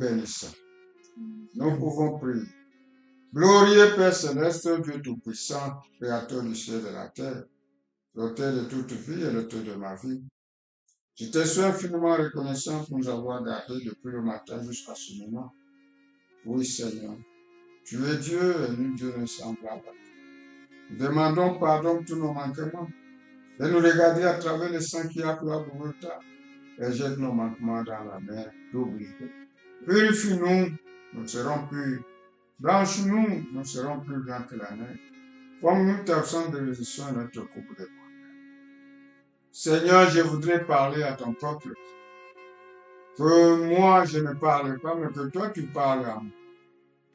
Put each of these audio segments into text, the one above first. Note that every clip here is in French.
bénissons. Nous pouvons prier. Glorieux Père Céleste, Dieu Tout-Puissant, Créateur du ciel et de la terre, l'auteur de toute vie et l'auteur de ma vie. Je te suis infiniment reconnaissant pour nous avoir gardés depuis le matin jusqu'à ce moment. Oui, Seigneur, tu es Dieu et nous, Dieu ne semblable. Nous demandons pardon pour tous nos manquements et nous regarder à travers le sang qui a coulé pour le temps et jette nos manquements dans la mer d'oubli. Purifie-nous, nous serons purs. Blanche-nous, nous serons plus blancs que la neige. Forme-nous ta absence de résistance à notre couple de poids. Seigneur, je voudrais parler à ton peuple. Que moi, je ne parle pas, mais que toi, tu parles à moi.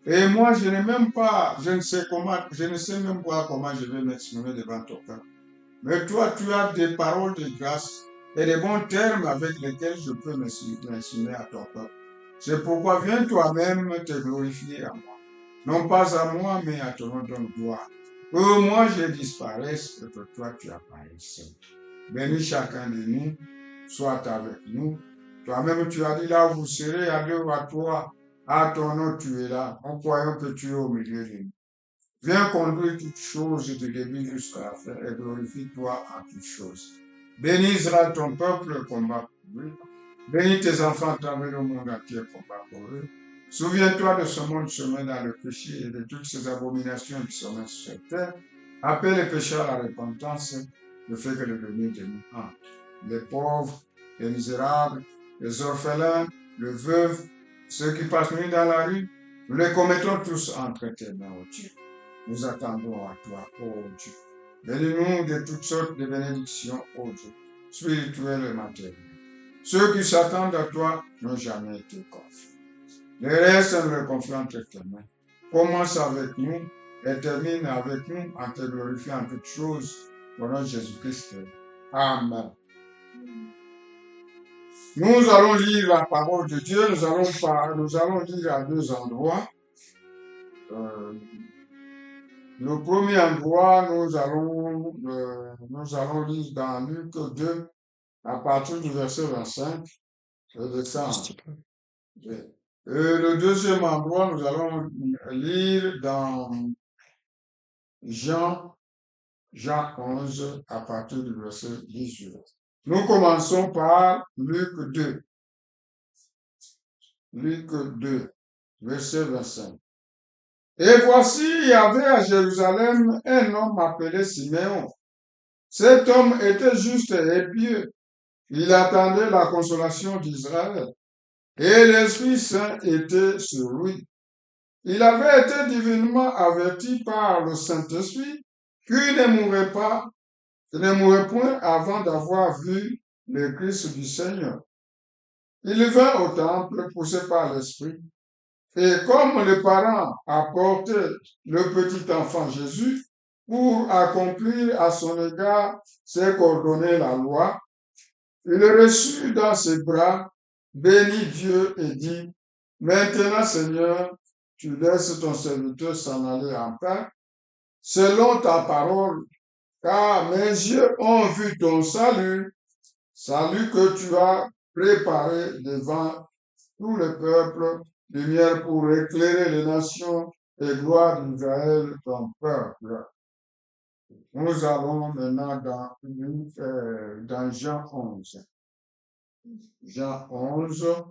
Et moi, je ne sais même pas comment je vais m'exprimer devant ton peuple. Mais toi, tu as des paroles de grâce et des bons termes avec lesquels je peux m'exprimer à ton peuple. C'est pourquoi viens toi-même te glorifier à moi. Non pas à moi, mais à ton nom de gloire. Que moi je disparaisse et que toi tu apparaisses. Bénis chacun de nous, sois avec nous. Toi-même tu as dit là où vous serez à deux ou à trois, à ton nom tu es là. En croyant que tu es au milieu de nous. Viens conduire toutes choses du début jusqu'à la fin et glorifie-toi en toutes choses. Bénis Israël ton peuple, combat pour lui. Bénis tes enfants à travers le monde entier, combat pour eux. Souviens-toi de ce monde semé dans le péché et de toutes ces abominations qui sont sur cette terre. Appelle les pécheurs à la repentance, le fait que le devenir de nous entre. Les pauvres, les misérables, les orphelins, les veuves, ceux qui passent nuit dans la rue, nous les commettons tous entre tes mains, ô Dieu. Nous attendons à toi, ô Dieu. Bénis-nous de toutes sortes de bénédictions, ô Dieu, spirituelles et matérielles. Ceux qui s'attendent à toi n'ont jamais été confiés. Le reste, nous le confions entre tes mains. Commence avec nous et termine avec nous en te glorifiant en toutes choses. Au nom de Jésus-Christ. Amen. Nous allons lire la parole de Dieu. Nous allons lire à deux endroits. Le premier endroit, nous allons lire dans Luc 2, à partir du verset 25, et descendre. Le deuxième endroit, nous allons lire dans Jean 11, à partir du verset 18. Nous commençons par Luc 2. Luc 2, verset 25. Et voici, il y avait à Jérusalem un homme appelé Siméon. Cet homme était juste et pieux. Il attendait la consolation d'Israël. Et l'Esprit Saint était sur lui. Il avait été divinement averti par le Saint-Esprit qu'il ne mourrait point avant d'avoir vu le Christ du Seigneur. Il vint au temple poussé par l'Esprit. Et comme les parents apportaient le petit enfant Jésus pour accomplir à son égard ce qu'ordonnait la loi, il reçut dans ses bras, bénit Dieu et dit, maintenant Seigneur, tu laisses ton serviteur s'en aller en paix, selon ta parole, car mes yeux ont vu ton salut que tu as préparé devant tout le peuple, lumière pour éclairer les nations et gloire d'Israël, ton peuple. Nous allons maintenant dans Jean 11. Jean 11,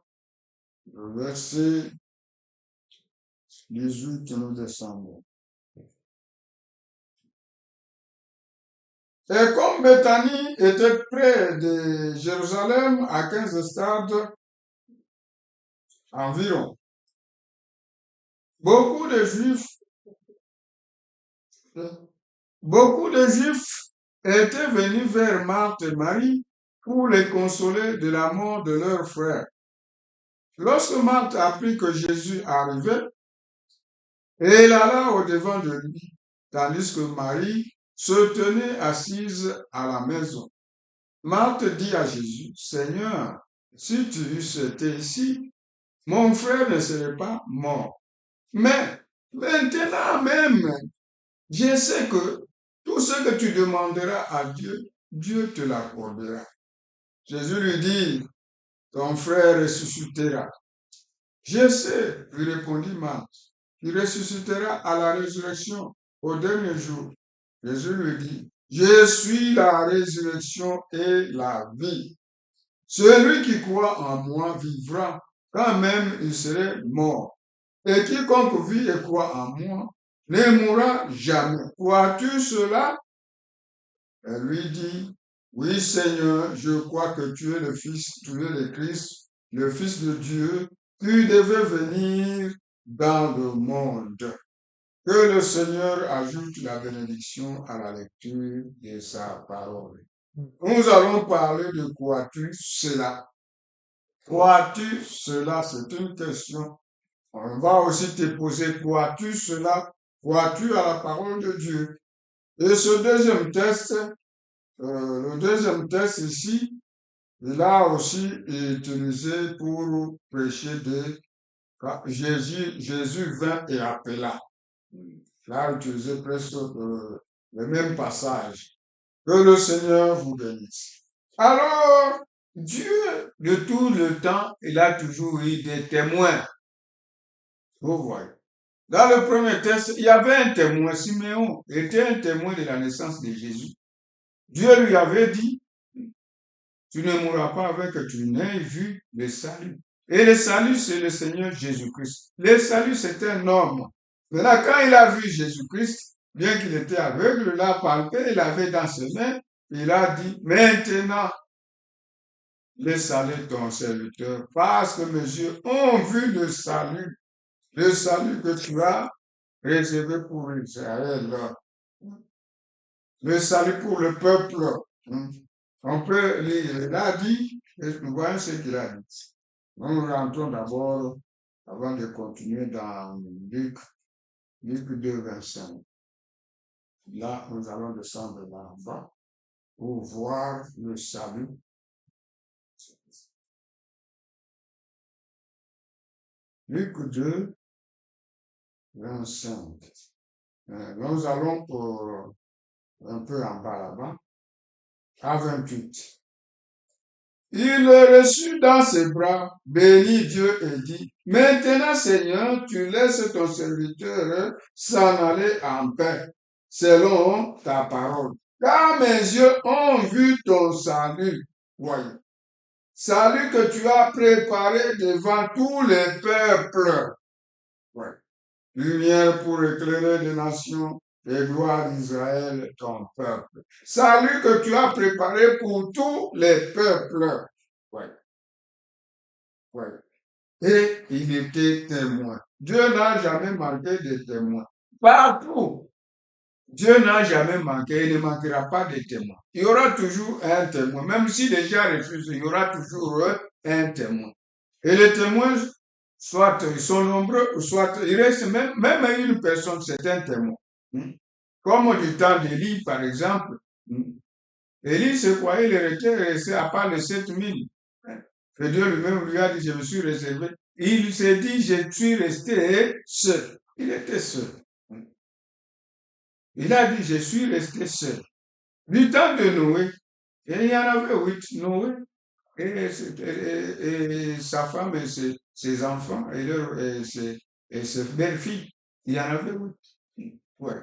verset 18, nous descendons. Et comme Béthanie était près de Jérusalem, à 15 stades environ, beaucoup de Juifs étaient venus vers Marthe et Marie pour les consoler de la mort de leur frère. Lorsque Marthe apprit que Jésus arrivait, elle alla au-devant de lui, tandis que Marie se tenait assise à la maison. Marthe dit à Jésus, Seigneur, si tu eusses été ici, mon frère ne serait pas mort. Mais maintenant même, je sais que tout ce que tu demanderas à Dieu, Dieu te l'accordera. Jésus lui dit, ton frère ressuscitera. Je sais, lui répondit Marthe, qui ressuscitera à la résurrection au dernier jour. Jésus lui dit, je suis la résurrection et la vie. Celui qui croit en moi vivra quand même il serait mort. Et quiconque vit et croit en moi ne mourra jamais. Crois-tu cela? Elle lui dit, oui Seigneur, je crois que tu es le Fils, tu es le Christ, le Fils de Dieu, qui devait venir dans le monde. Que le Seigneur ajoute la bénédiction à la lecture de sa parole. Nous allons parler de crois-tu cela? Crois-tu cela? C'est une question. On va aussi te poser, crois-tu cela? Crois-tu à la parole de Dieu? Et ce deuxième test, le deuxième test ici, il a aussi utilisé pour prêcher de Jésus vint et appela. Il a utilisé presque le même passage. Que le Seigneur vous bénisse. Alors, Dieu, de tout le temps, il a toujours eu des témoins. Vous voyez. Dans le premier texte, il y avait un témoin, Siméon, était un témoin de la naissance de Jésus. Dieu lui avait dit, tu ne mourras pas avec que tu n'aies vu le salut. Et le salut, c'est le Seigneur Jésus-Christ. Le salut, c'est un homme. Maintenant, quand il a vu Jésus-Christ, bien qu'il était aveugle, il l'a palpé, il avait dans ses mains, il a dit, maintenant, laisse aller ton serviteur, parce que mes yeux ont vu le salut que tu as réservé pour Israël, le salut pour le peuple. On peut lire, il a dit, et nous voyons ce qu'il a dit. Nous rentrons d'abord, avant de continuer dans Luc 2, 25. Là, nous allons descendre là en bas pour voir le salut. Luc 2, 25. Nous allons pour un peu en bas là-bas, à 28. Il le reçut dans ses bras, bénit Dieu et dit, maintenant Seigneur, tu laisses ton serviteur s'en aller en paix, selon ta parole. Car mes yeux ont vu ton salut, voyez. Salut que tu as préparé devant tous les peuples. Ouais. Lumière pour éclairer les nations et gloire d'Israël, ton peuple. Salut que tu as préparé pour tous les peuples. Ouais. Ouais. Et il était témoin. Dieu n'a jamais manqué de témoins. Partout. Dieu n'a jamais manqué, il ne manquera pas de témoins. Il y aura toujours un témoin. Même si les gens refusent, il y aura toujours un témoin. Et les témoins, soit ils sont nombreux, ou soit il reste même une personne, c'est un témoin. Comme du temps d'Élie, par exemple. Élie se croyait, il était resté à part les 7000. Et Dieu lui-même lui a dit, je me suis réservé. Il s'est dit, je suis resté seul. Il était seul. Il a dit, je suis resté seul. Du temps de Noé, et il y en avait 8, Noé, et sa femme et ses enfants, et ses belles-filles. Il y en avait 8. Ouais.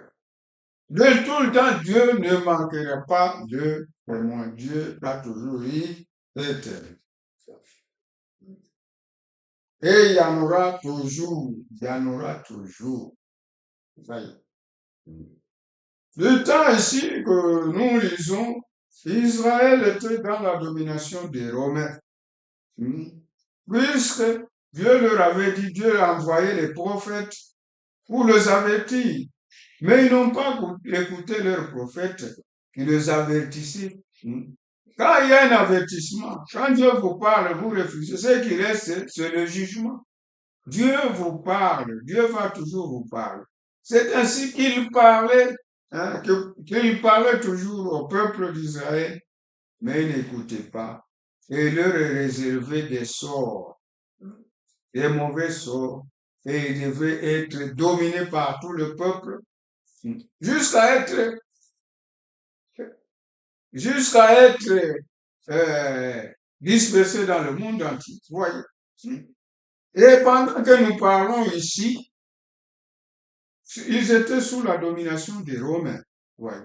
De tout le temps, Dieu ne manquera pas de témoins. Dieu a toujours eu des témoins. Et il y en aura toujours. Il y en aura toujours. Le temps ici que nous lisons, Israël était dans la domination des Romains. Puisque Dieu leur avait dit, Dieu a envoyé les prophètes pour les avertir. Mais ils n'ont pas écouté leurs prophètes qui les avertissaient. Quand il y a un avertissement, quand Dieu vous parle, vous refusez. Ce qui reste, c'est le jugement. Dieu vous parle, Dieu va toujours vous parler. C'est ainsi qu'il parlait, qu'il parlait toujours au peuple d'Israël, mais ils n'écoutaient pas. Et il leur est réservé des sorts, des mauvais sorts, et ils devaient être dominés par tout le peuple, jusqu'à être dispersés dans le monde entier. Voyez. Et pendant que nous parlons ici, ils étaient sous la domination des Romains. Ouais.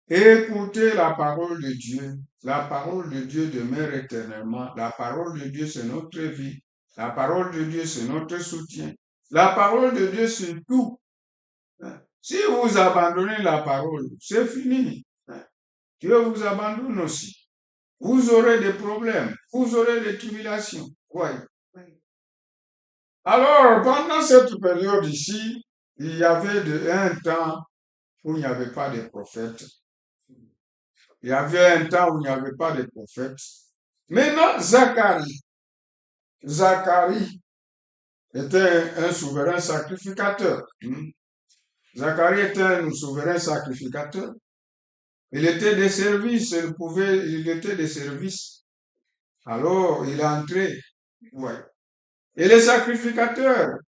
Écoutez la parole de Dieu. La parole de Dieu demeure éternellement. La parole de Dieu, c'est notre vie. La parole de Dieu, c'est notre soutien. La parole de Dieu, c'est tout. Si vous abandonnez la parole, c'est fini. Dieu vous abandonne aussi. Vous aurez des problèmes, vous aurez des tribulations. Ouais. Alors, pendant cette période ici, il y avait un temps où il n'y avait pas de prophètes. Il y avait un temps où il n'y avait pas de prophètes. Maintenant, Zacharie était un souverain sacrificateur. Zacharie était un souverain sacrificateur. Il était des services, il était des services. Alors, il est entré. Ouais. Et les sacrificateurs,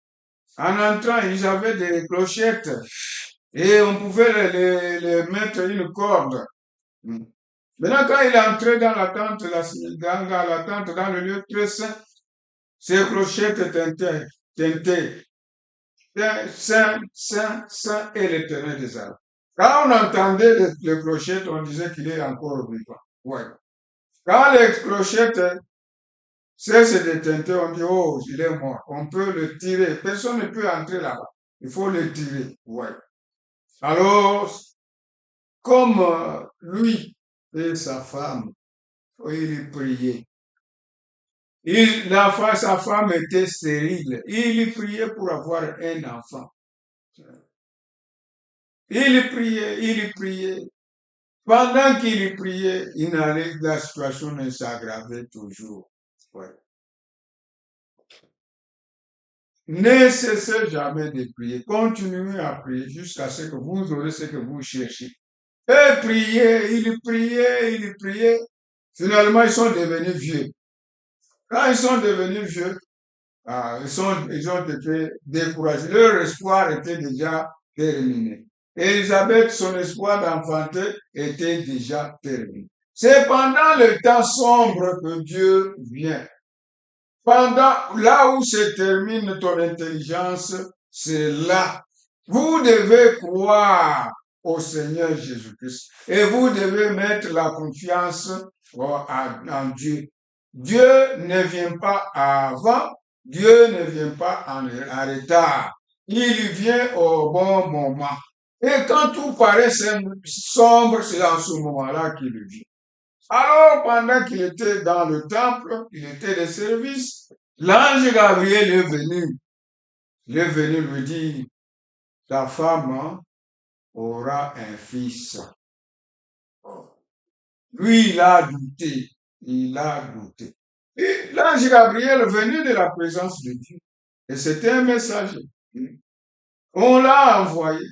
en entrant, ils avaient des clochettes et on pouvait les mettre une corde. Maintenant, quand il est entré dans la tente, dans le lieu très saint, ces clochettes tintaient. Saint, Saint, Saint est l'Éternel des armées. Quand on entendait les clochettes, on disait qu'il est encore vivant. Ouais. Quand les clochettes cessent de tinter, on dit, oh, il est mort. On peut le tirer. Personne ne peut entrer là-bas. Il faut le tirer. Ouais. Alors, comme lui et sa femme, il priait. Sa femme était stérile. Il priait pour avoir un enfant. Il priait. Pendant qu'il priait, la situation ne s'aggravait toujours. Ouais. Ne cessez jamais de prier. Continuez à prier jusqu'à ce que vous aurez ce que vous cherchez. Et il priait. Finalement, ils sont devenus vieux. Quand ils sont devenus vieux, ils ont été découragés. Leur espoir était déjà terminé. Élisabeth, son espoir d'enfanter était déjà terminé. C'est pendant le temps sombre que Dieu vient. Pendant là où se termine ton intelligence, c'est là. Vous devez croire au Seigneur Jésus-Christ et vous devez mettre la confiance en Dieu. Dieu ne vient pas avant, Dieu ne vient pas en retard. Il vient au bon moment. Et quand tout paraît sombre, c'est en ce moment-là qu'il vient. Alors, pendant qu'il était dans le temple, il était de service, l'ange Gabriel est venu. Il est venu lui dire, ta femme aura un fils. Lui, il a douté. Il a douté. Et l'ange Gabriel venait de la présence de Dieu. Et c'était un messager. On l'a envoyé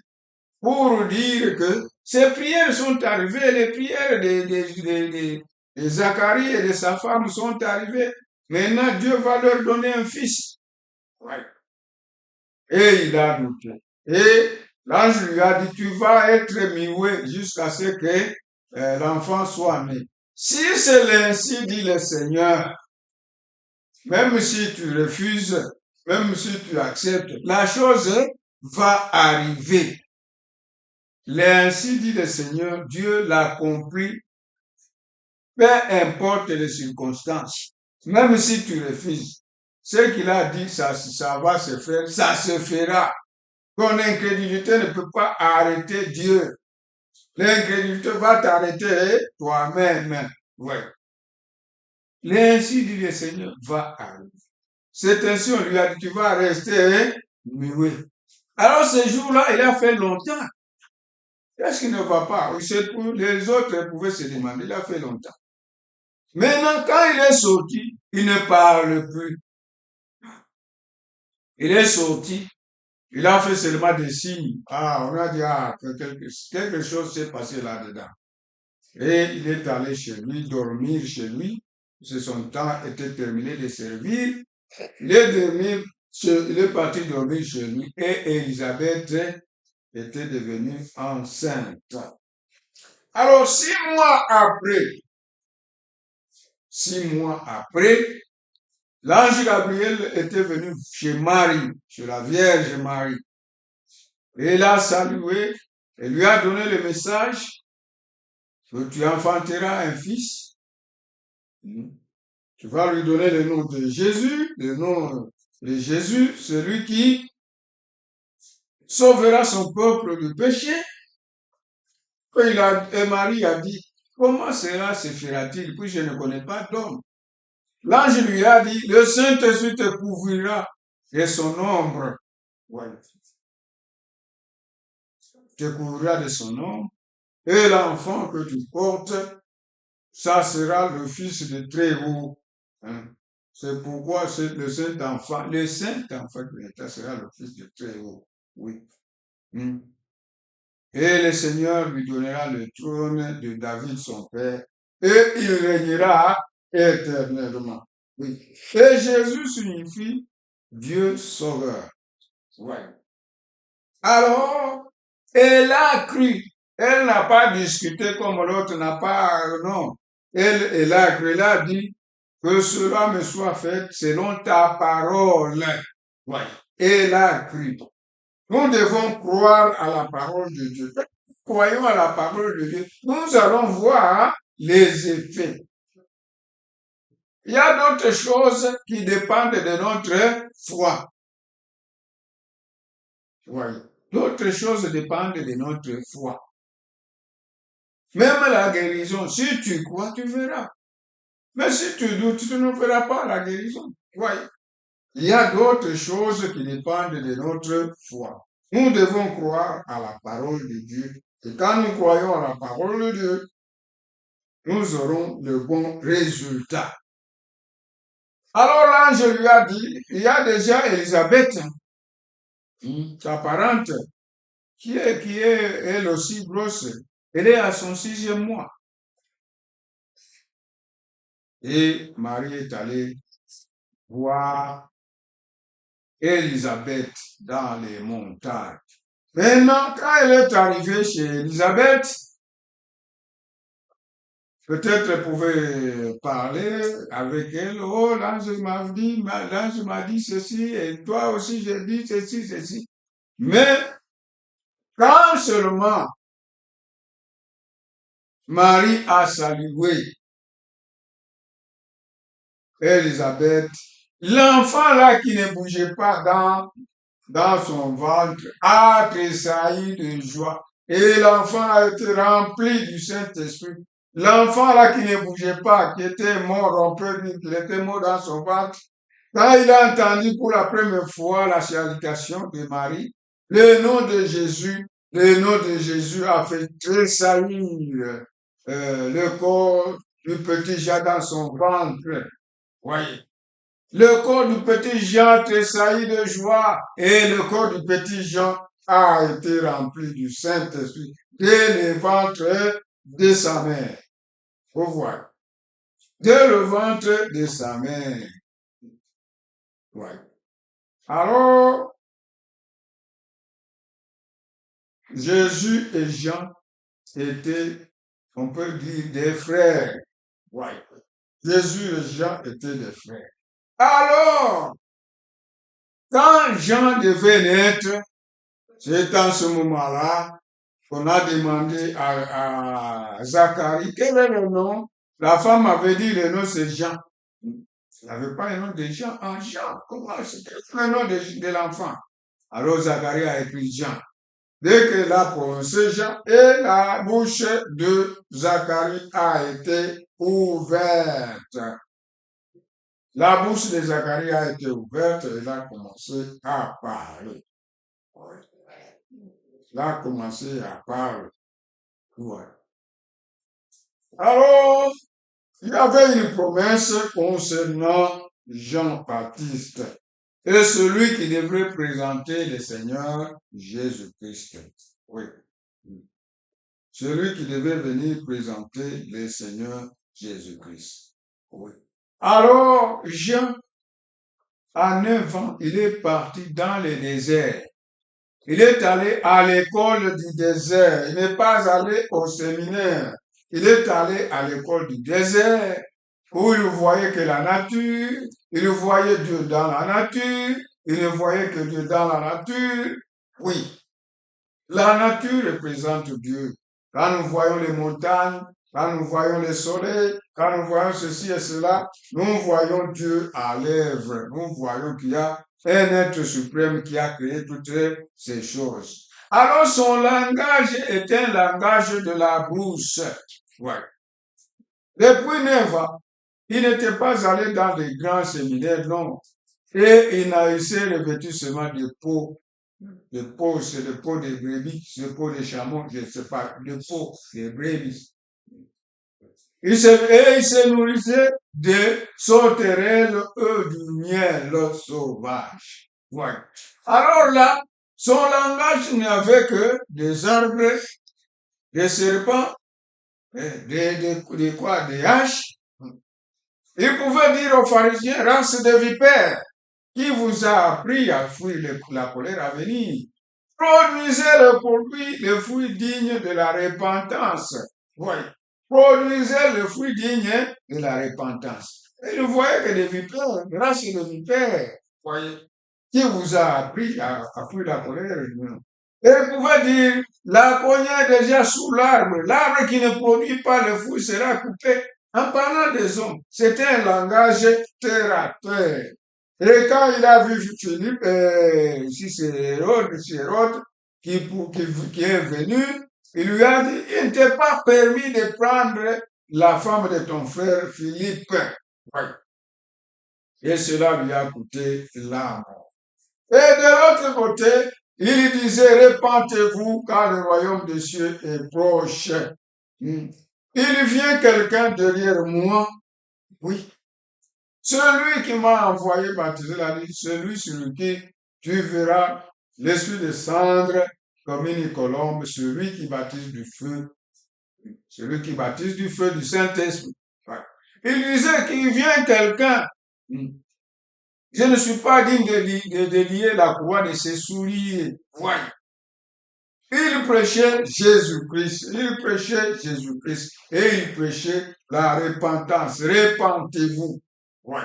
pour dire que ces prières sont arrivées, les prières de Zacharie et de sa femme sont arrivées. Maintenant, Dieu va leur donner un fils. Ouais. Et il a douté. Et l'ange lui a dit, tu vas être muet jusqu'à ce que l'enfant soit né. Si c'est ainsi, dit le Seigneur, même si tu refuses, même si tu acceptes, la chose va arriver. Ainsi dit le Seigneur, Dieu l'a compris, peu importe les circonstances, même si tu refuses. Ce qu'il a dit, ça va se faire, ça se fera. Ton incrédulité ne peut pas arrêter Dieu. L'incrédulité va t'arrêter toi-même. Ouais. L'ainsi dit le Seigneur va arriver. C'est ainsi, on lui a dit, tu vas rester muet. Alors ce jour-là, il a fait longtemps. Qu'est-ce qui ne va pas? Les autres pouvaient se demander, il a fait longtemps. Maintenant, quand il est sorti, il ne parle plus. Il est sorti, il a fait seulement des signes. On a dit, quelque chose s'est passé là-dedans. Et il est allé chez lui, dormir chez lui. Son temps était terminé de servir. Il est parti dormir chez lui. Et Élisabeth était devenue enceinte. Alors, 6 mois après, 6 mois après, l'ange Gabriel était venu chez Marie, chez la Vierge Marie. Et il a salué et lui a donné le message que tu enfanteras un fils. Tu vas lui donner le nom de Jésus, le nom de Jésus, celui qui sauvera son peuple du péché. Et Marie a dit, comment cela se fera-t-il, puis je ne connais pas d'homme. L'ange lui a dit, le Saint-Esprit te couvrira de son ombre. Voilà. Te couvrira de son ombre. Et l'enfant que tu portes, ça sera le Fils de Très-Haut. Hein? C'est pourquoi c'est le Saint-Enfant qui sera le Fils de Très-Haut. Oui. Et le Seigneur lui donnera le trône de David son père, et il régnera éternellement. Oui. Et Jésus signifie Dieu sauveur. Ouais. Alors, elle a cru. Elle n'a pas discuté comme l'autre n'a pas, non. Elle a cru, elle a dit que cela me soit fait selon ta parole. Ouais. Elle a cru. Nous devons croire à la parole de Dieu. Croyons à la parole de Dieu. Nous allons voir les effets. Il y a d'autres choses qui dépendent de notre foi. Oui. D'autres choses dépendent de notre foi. Même la guérison, si tu crois, tu verras. Mais si tu doutes, tu ne verras pas la guérison. Oui. Il y a d'autres choses qui dépendent de notre foi. Nous devons croire à la parole de Dieu. Et quand nous croyons à la parole de Dieu, nous aurons de bons résultats. Alors l'ange lui a dit, il y a déjà Élisabeth, ta parente, qui est elle aussi grosse. Elle est à son 6e mois. Et Marie est allée voir Élisabeth dans les montagnes. Maintenant, quand elle est arrivée chez Élisabeth, peut-être elle pouvait parler avec elle. Oh, l'ange m'a dit ceci, et toi aussi j'ai dit ceci, ceci. Mais quand seulement Marie a salué Élisabeth, l'enfant là qui ne bougeait pas dans son ventre a tressailli de joie. Et l'enfant a été rempli du Saint-Esprit. L'enfant là qui ne bougeait pas, qui était mort, on peut dire qu'il était mort dans son ventre, quand il a entendu pour la première fois la salutation de Marie, le nom de Jésus a fait tressaillir le corps du petit Jean dans son ventre. Voyez. Le corps du petit Jean tressaillit de joie et le corps du petit Jean a été rempli du Saint-Esprit dès le ventre de sa mère. Vous voyez. Dès le ventre de sa mère. Ouais. Alors, Jésus et Jean étaient, on peut dire, des frères. Ouais. Jésus et Jean étaient des frères. Alors, quand Jean devait naître, c'est en ce moment-là qu'on a demandé à Zacharie quel est le nom. La femme avait dit le nom c'est Jean. Il n'avait pas le nom de Jean. Ah, Jean, comment c'est le nom de l'enfant? Alors Zacharie a écrit Jean. Dès qu'il a prononcé Jean, et la bouche de Zacharie a été ouverte. La bouche de Zacharie a été ouverte et il a commencé à parler. Il a commencé à parler. Ouais. Alors, il y avait une promesse concernant Jean-Baptiste et celui qui devrait présenter le Seigneur Jésus-Christ. Oui. Celui qui devait venir présenter le Seigneur Jésus-Christ. Oui. Alors, Jean, à 9 ans, il est parti dans le désert. Il est allé à l'école du désert. Il n'est pas allé au séminaire. Il est allé à l'école du désert où il ne voyait que la nature, il voyait Dieu dans la nature, il ne voyait que Dieu dans la nature. Oui, la nature représente Dieu. Quand nous voyons les montagnes, quand nous voyons le soleil, quand nous voyons ceci et cela, nous voyons Dieu à l'œuvre. Nous voyons qu'il y a un être suprême qui a créé toutes ces choses. Alors son langage est un langage de la brousse. Ouais. Depuis 9 ans, il n'était pas allé dans les grands séminaires, non. Et il n'a eu revêtu seulement de peau. De peau, c'est de peau de brebis, de peau de chameau, je ne sais pas, de peau de brebis. Il se nourrissait de sauterelles et du miel sauvage. Voilà. Alors là, son langage n'avait que des arbres, des serpents, des quoi, des haches. Il pouvait dire aux pharisiens, race de vipères, qui vous a appris à fuir la colère à venir? Produisez le fruit digne de la repentance. Oui. Produisez le fruit digne de la repentance. Et vous voyez que des vipères, grâce de vipères, voyez, qui vous a appris à fuir la colère. Et vous pouvez dire, la cognée est déjà sous l'arbre. L'arbre qui ne produit pas le fruit sera coupé. En parlant des hommes, c'était un langage terre à terre. Et quand il a vu Philippe, ici c'est Hérode qui est venu, il lui a dit, il ne t'est pas permis de prendre la femme de ton frère Philippe. Oui. Et cela lui a coûté la mort. Et de l'autre côté, il disait, répentez-vous car le royaume des cieux est proche. Il vient quelqu'un derrière moi. Oui. Celui qui m'a envoyé baptiser la vie, celui sur qui tu verras l'esprit descendre comme une colombe, celui qui baptise du feu, du Saint-Esprit. Il disait qu'il vient quelqu'un. Je ne suis pas digne de lier la croix de ses souliers. Voyez. Il prêchait Jésus-Christ, et il prêchait la repentance. Repentez-vous. Ouais.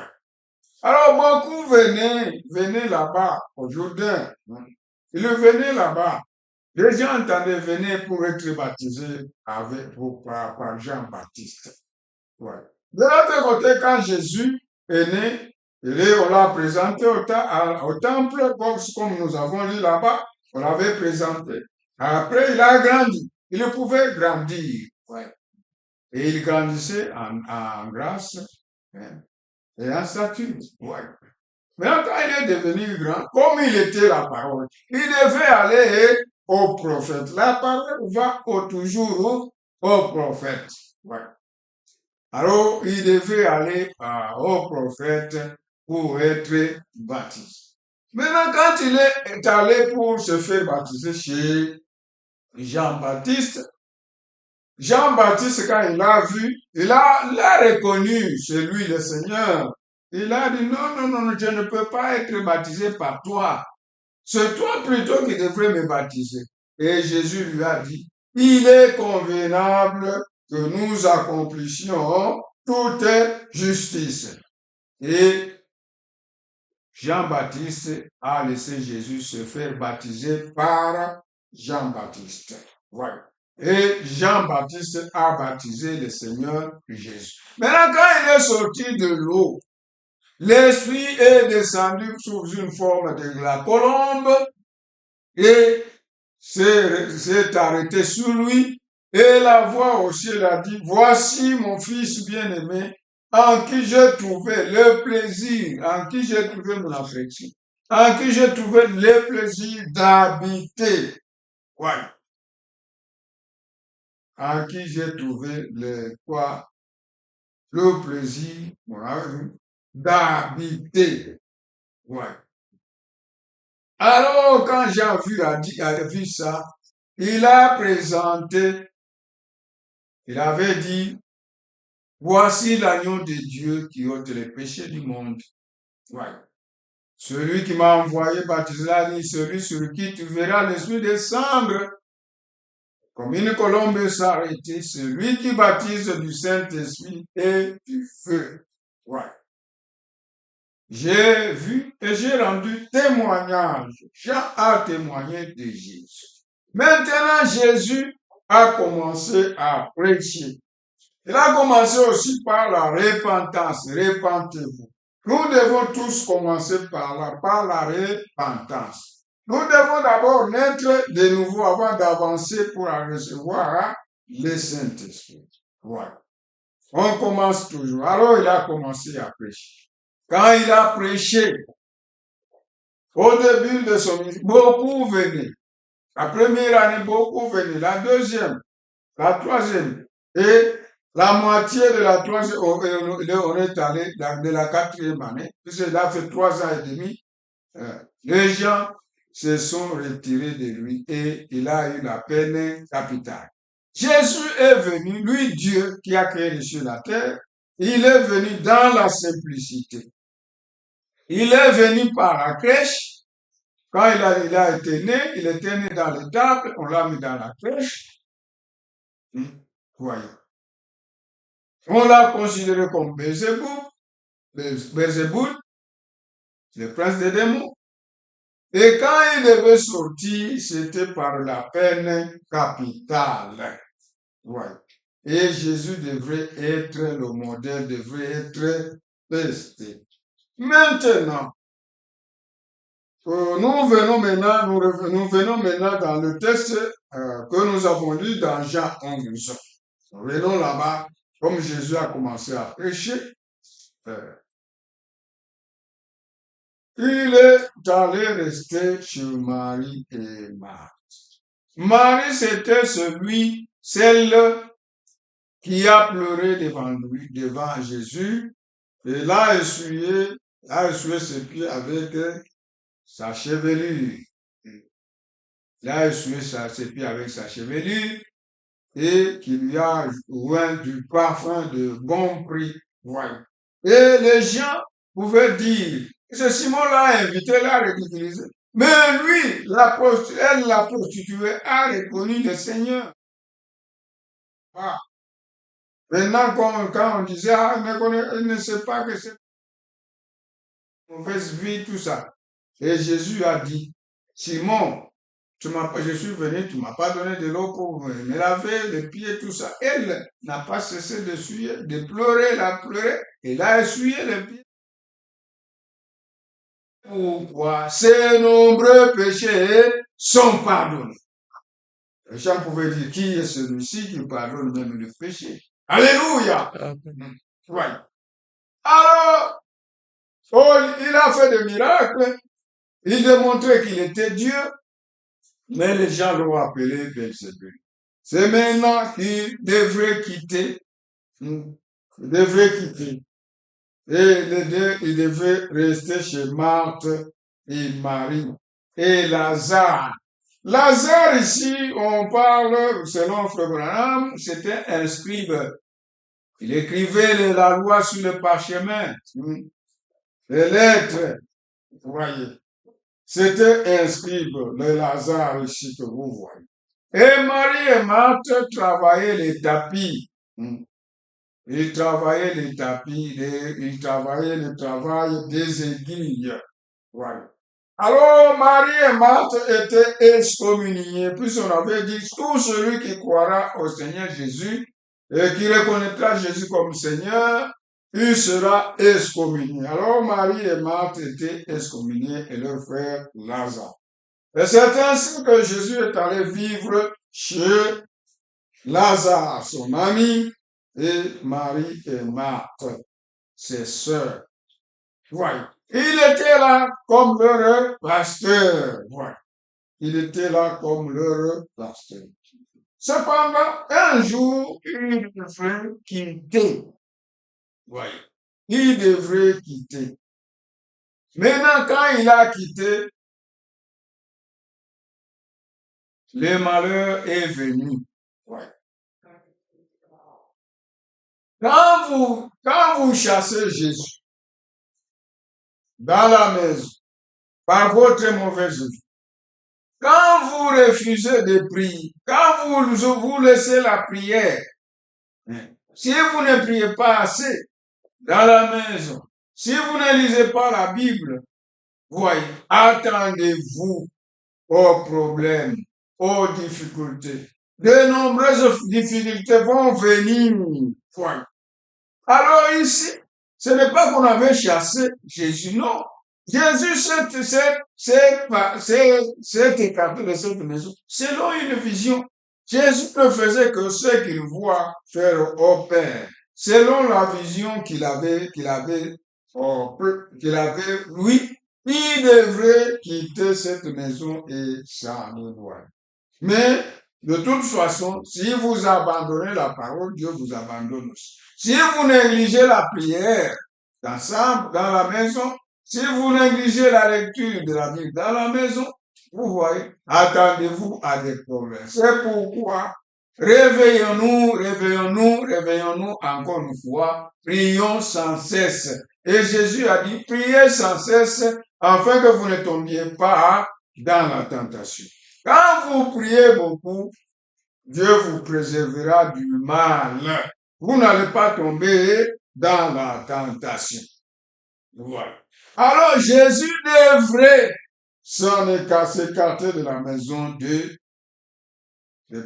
Alors beaucoup venaient là-bas au Jourdain. Ils venaient là-bas. Les gens entendaient venir pour être baptisés par Jean-Baptiste. Ouais. De l'autre côté, quand Jésus est né, on l'a présenté au temple, comme nous avons lu là-bas, on l'avait présenté. Après, il a grandi. Il pouvait grandir. Ouais. Et il grandissait en grâce. Hein, et en statut. Ouais. Maintenant, quand il est devenu grand, comme il était la parole, il devait aller au prophète. La parole va toujours au prophète. Ouais. Alors, il devait aller au prophète pour être baptisé. Maintenant, quand il est allé pour se faire baptiser chez Jean-Baptiste, quand il l'a vu, il l'a reconnu, c'est lui le Seigneur. Il a dit, non, je ne peux pas être baptisé par toi. C'est toi plutôt qui devrais me baptiser. Et Jésus lui a dit, il est convenable que nous accomplissions toute justice. Et Jean-Baptiste a laissé Jésus se faire baptiser par Jean-Baptiste. Voilà. Et Jean-Baptiste a baptisé le Seigneur Jésus. Maintenant, quand il est sorti de l'eau, l'Esprit est descendu sous une forme de la colombe et s'est arrêté sur lui. Et la voix au ciel a dit, voici mon fils bien-aimé, en qui j'ai trouvé le plaisir, en qui j'ai trouvé mon affection, en qui j'ai trouvé le plaisir d'habiter. Voilà. En qui j'ai trouvé le plaisir, d'habiter. Ouais. Alors, quand Jean a vu ça, il a présenté, il avait dit, voici l'agneau de Dieu qui ôte les péchés du monde. Ouais. Celui qui m'a envoyé baptiser la vie, celui sur qui tu verras l'Esprit descendre comme une colombe s'arrêter, celui qui baptise du Saint-Esprit et du feu. Ouais. J'ai vu et j'ai rendu témoignage. Jean a témoigné de Jésus. Maintenant, Jésus a commencé à prêcher. Il a commencé aussi par la repentance. Repentez-vous. Nous devons tous commencer par la repentance. Nous devons d'abord naître de nouveau avant d'avancer pour recevoir le Saint-Esprit. Voilà. On commence toujours. Alors, il a commencé à prêcher. Quand il a prêché, au début de son ministère, beaucoup venaient. La première année, beaucoup venaient. La deuxième, la troisième. Et la moitié de la troisième, on est allé de la quatrième année, puisqu'il a fait 3 ans et demi. Les gens se sont retirés de lui et il a eu la peine capitale. Jésus est venu, lui Dieu qui a créé les cieux et la terre, il est venu dans la simplicité. Il est venu par la crèche. Quand il a été né, il était né dans le temple, on l'a mis dans la crèche. Voyez. On l'a considéré comme Belzéboul, le prince des démons. Et quand il devait sortir, c'était par la peine capitale. Ouais. Et Jésus devrait être le modèle, devrait être testé. Maintenant, nous venons maintenant dans le texte que nous avons lu dans Jean 11. Venons là-bas, comme Jésus a commencé à prêcher. Il est allé rester chez Marie et Marthe. Marie, c'était celle qui a pleuré devant lui, devant Jésus, et l'a essuyé ses pieds avec sa chevelure. Il a essuyé ses pieds avec sa chevelure et qui lui a oint du parfum de bon prix. Voilà. Et les gens pouvaient dire, ce Simon-là a invité, l'a ridiculisé. Mais lui, la prostituée, a reconnu le Seigneur. Ah. Maintenant, quand on disait, elle ne sait pas que c'est une mauvaise vie, tout ça. Et Jésus a dit, Simon, je suis venu, tu m'as pas donné de l'eau pour me laver les pieds, tout ça. Elle n'a pas cessé de pleurer, elle a pleuré, elle a essuyé les pieds. Pourquoi ces nombreux péchés sont pardonnés? Les gens pouvaient dire, qui est celui-ci qui pardonne même le péché? Alléluia! Ouais. Alors, il a fait des miracles, il démontrait qu'il était Dieu, mais les gens l'ont appelé Belzébuth. C'est maintenant qu'il devrait quitter. Il devrait quitter. Et les deux, il devait rester chez Marthe et Marie. Et Lazare. Lazare, ici, on parle, selon Frère Branham, c'était un scribe. Il écrivait la loi sur le parchemin. Les lettres, vous voyez. C'était un scribe, le Lazare ici que vous voyez. Et Marie et Marthe travaillaient les tapis. Ils travaillaient les tapis, ils travaillaient le travail des aiguilles. Voilà. Alors, Marie et Marthe étaient excommuniés, puisqu'on avait dit, tout celui qui croira au Seigneur Jésus et qui reconnaîtra Jésus comme Seigneur, il sera excommunié. Alors, Marie et Marthe étaient excommuniés et leur frère Lazare. Et c'est ainsi que Jésus est allé vivre chez Lazare, son ami, et Marie et Marthe, ses sœurs. Voilà. Il était là comme leur pasteur. Voilà. Il était là comme leur pasteur. Cependant, un jour, il devrait quitter. Voilà. Il devrait quitter. Maintenant, quand il a quitté, le malheur est venu. Ouais. Quand vous chassez Jésus dans la maison par votre mauvaise vie, quand vous refusez de prier, quand vous laissez la prière, si vous ne priez pas assez dans la maison, si vous ne lisez pas la Bible, voyez, attendez-vous aux problèmes, aux difficultés. De nombreuses difficultés vont venir. Voyez. Alors ici, ce n'est pas qu'on avait chassé Jésus, non. Jésus s'est écarté de cette maison selon une vision. Jésus ne faisait que ce qu'il voit faire au Père, selon la vision qu'il avait, lui, il devrait quitter cette maison et s'en éloigner. Mais, de toute façon, si vous abandonnez la parole, Dieu vous abandonne aussi. Si vous négligez la prière ensemble dans la maison, si vous négligez la lecture de la Bible dans la maison, vous voyez, attendez-vous à des problèmes. C'est pourquoi réveillons-nous, réveillons-nous, réveillons-nous encore une fois, prions sans cesse. Et Jésus a dit, priez sans cesse afin que vous ne tombiez pas dans la tentation. Quand vous priez beaucoup, Dieu vous préservera du mal. Vous n'allez pas tomber dans la tentation. Voilà. Alors Jésus devrait s'écarter de la maison de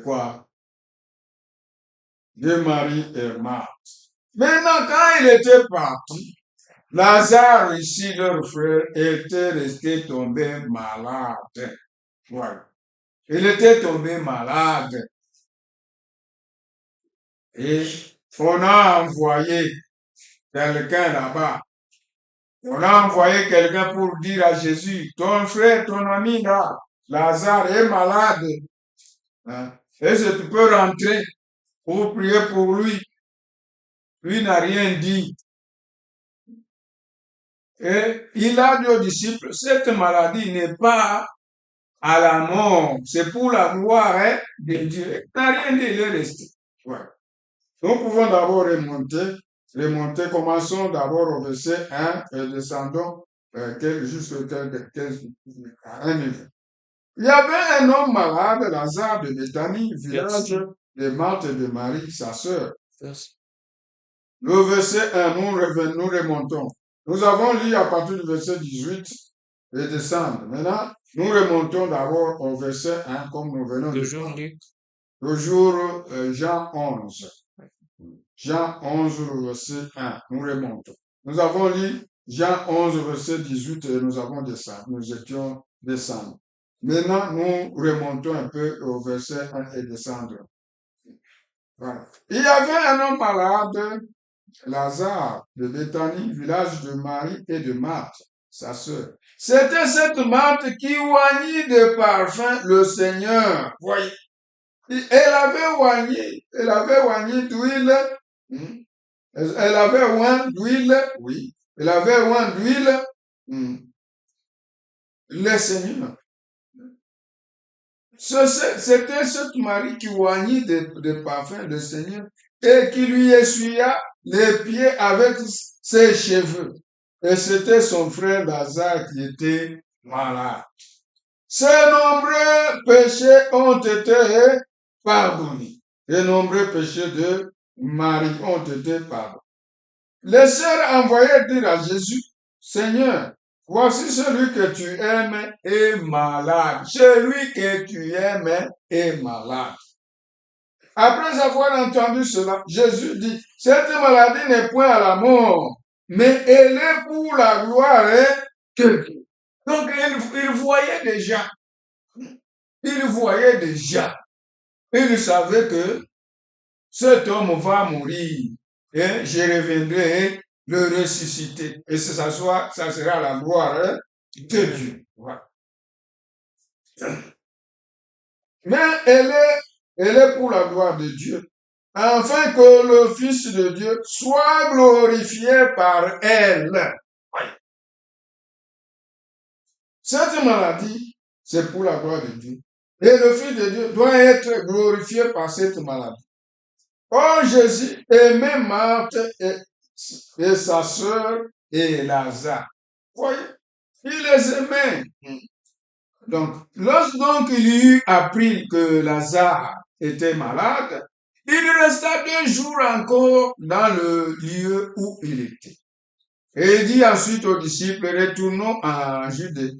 quoi? De Marie et Marthe. Maintenant, quand il était parti, Lazare, ici, leur frère, était resté tombé malade. Voilà. Il était tombé malade. Et on a envoyé quelqu'un là-bas. On a envoyé quelqu'un pour dire à Jésus, ton frère, ton ami là, Lazare est malade. Hein? Est-ce que tu peux rentrer pour prier pour lui? Lui n'a rien dit. Et il a dit aux disciples, cette maladie n'est pas à la mort, c'est pour la gloire de Dieu. Il n'a rien dit, il est resté. Ouais. Nous pouvons d'abord remonter, commençons d'abord au verset 1 et descendons jusqu'à un niveau. Il y avait un homme malade, Lazare de Béthanie, village de Marthe et de Marie, sa sœur. Le verset 1, nous remontons. Nous avons lu à partir du verset 18 et descendre. Maintenant, nous remontons d'abord au verset 1, comme nous venons de lire. Toujours Jean 11. Jean 11, verset 1. Nous remontons. Nous avons lu Jean 11, verset 18 et nous avons descendu. Nous étions descendus. Maintenant, nous remontons un peu au verset 1 et descendre. Voilà. Il y avait un homme malade, Lazare, de Béthanie, village de Marie et de Marthe, sa sœur. C'était cette Marthe qui oignit de parfum le Seigneur. Voyez. Elle avait oigné d'huile. Elle avait oint d'huile. Oui. Elle avait oint d'huile. Le Seigneur. C'était cette Marie qui oignit de parfum le Seigneur et qui lui essuya les pieds avec ses cheveux. Et c'était son frère Lazare qui était malade. Ses nombreux péchés ont été pardonnés. Les nombreux péchés de Marie ont été pardonnés. Les sœurs envoyaient dire à Jésus, Seigneur, voici celui que tu aimes est malade. Celui que tu aimes est malade. Après avoir entendu cela, Jésus dit, cette maladie n'est point à la mort, mais elle est pour la gloire de Dieu. Donc, il voyait déjà. Il savait que cet homme va mourir et je reviendrai le ressusciter. Et ça sera la gloire de Dieu. Voilà. Mais elle est pour la gloire de Dieu, afin que le Fils de Dieu soit glorifié par elle. Oui. Cette maladie, c'est pour la gloire de Dieu. Et le Fils de Dieu doit être glorifié par cette maladie. Oh, Jésus aimait Marthe et sa sœur et Lazare. Voyez, il les aimait. Donc, lorsque donc il eut appris que Lazare était malade, il resta 2 jours encore dans le lieu où il était. Et il dit ensuite aux disciples, retournons en Judée.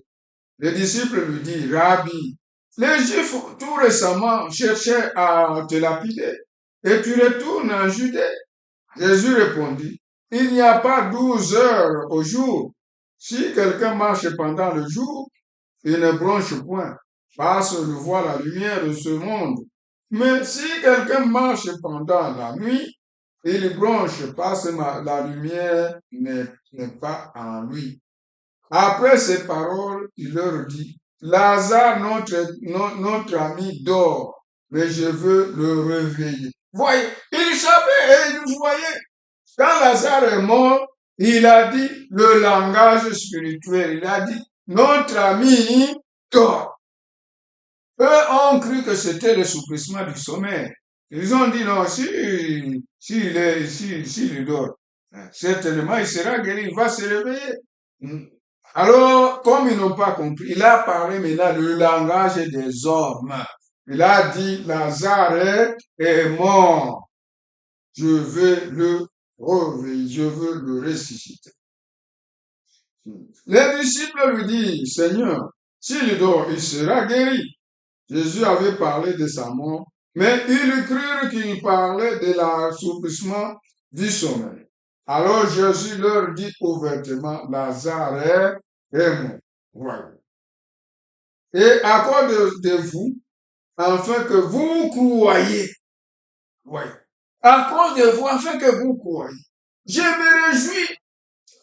Les disciples lui disent, Rabbi, les Juifs tout récemment cherchaient à te lapider et tu retournes en Judée. Jésus répondit, il n'y a pas 12 heures au jour. Si quelqu'un marche pendant le jour, il ne bronche point, parce qu'il voit la lumière de ce monde. Mais si quelqu'un marche pendant la nuit, il bronche parce que la lumière n'est pas en lui. Après ces paroles, il leur dit, Lazare, notre ami, dort, mais je veux le réveiller. Voyez, il savait et il voyait. Quand Lazare est mort, il a dit le langage spirituel. Il a dit, notre ami dort. Eux ont cru que c'était l'assouplissement du sommeil. Ils ont dit non, s'il dort, certainement il sera guéri, il va se réveiller. Alors, comme ils n'ont pas compris, il a parlé maintenant le langage des hommes. Il a dit, Lazare est mort. Je veux le réveiller, je veux le ressusciter. Les disciples lui disent, Seigneur, s'il dort, il sera guéri. Jésus avait parlé de sa mort, mais ils crurent qu'il parlait de l'assouplissement du sommeil. Alors Jésus leur dit ouvertement, Lazare est mort. Voilà. Et à cause de vous, afin que vous croyez. Oui. À cause de vous, afin que vous croyez. Je me réjouis.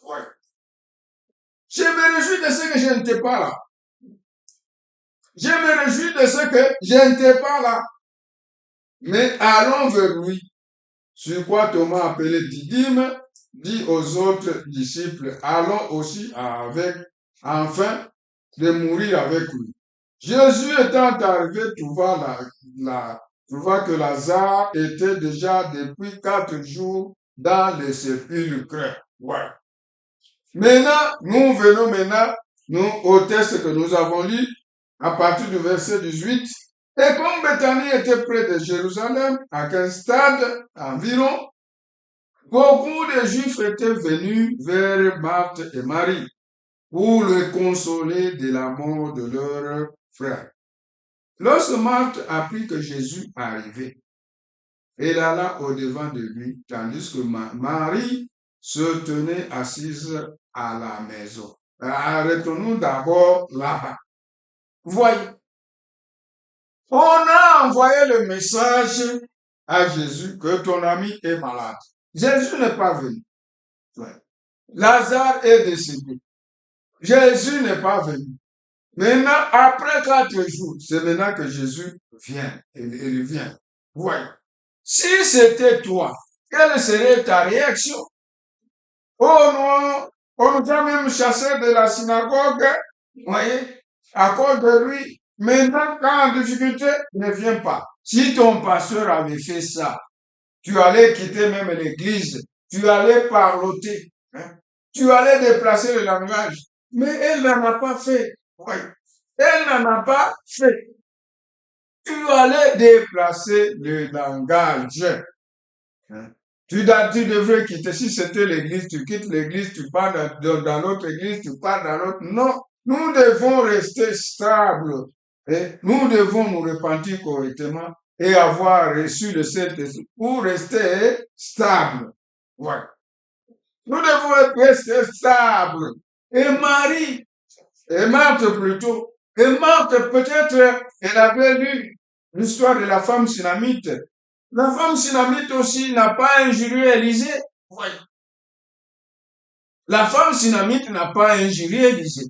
Oui. Je me réjouis de ce que je n'étais pas là. Je me réjouis de ce que je n'étais pas là. Mais allons vers lui. Sur quoi Thomas, appelé Didyme, dit aux autres disciples, allons aussi afin de mourir avec lui. Jésus étant arrivé, trouva que Lazare était déjà depuis 4 jours dans le sépulcre. Ouais. Maintenant, nous venons nous, au texte que nous avons lu, à partir du verset 18. Et comme Bethanie était près de Jérusalem, à 15 stades environ, beaucoup de Juifs étaient venus vers Marthe et Marie pour les consoler de la mort de leur frère. Lorsque Marthe apprit que Jésus arrivait, elle alla au-devant de lui, tandis que Marie se tenait assise à la maison. Arrêtons-nous d'abord là-bas. Voyez, on a envoyé le message à Jésus que ton ami est malade. Jésus n'est pas venu. Ouais. Lazare est décédé. Jésus n'est pas venu. Maintenant, après 4 jours, c'est maintenant que Jésus vient. Il vient. Voyez. Si c'était toi, quelle serait ta réaction? Oh non, on nous a même chassé de la synagogue, voyez, à cause de lui. Maintenant, quand en difficulté, ne viens pas. Si ton pasteur avait fait ça, tu allais quitter même l'église, tu allais parloter, hein, tu allais déplacer le langage. Mais elle n'en a pas fait. Oui. Elle n'en a pas fait. Tu allais déplacer le langage. Hein. Tu devrais quitter. Si c'était l'église, tu quittes l'église, tu pars dans l'autre église, tu pars dans l'autre. Non, nous devons rester stables. Et nous devons nous repentir correctement et avoir reçu le Saint-Esprit pour rester stables. Voilà. Nous devons rester stables. Et Marie, et Marthe plutôt, et Marthe peut-être, elle avait lu l'histoire de la femme synamite. La femme synamite aussi n'a pas injurié Élisée. Oui. La femme synamite n'a pas injurié Élisée.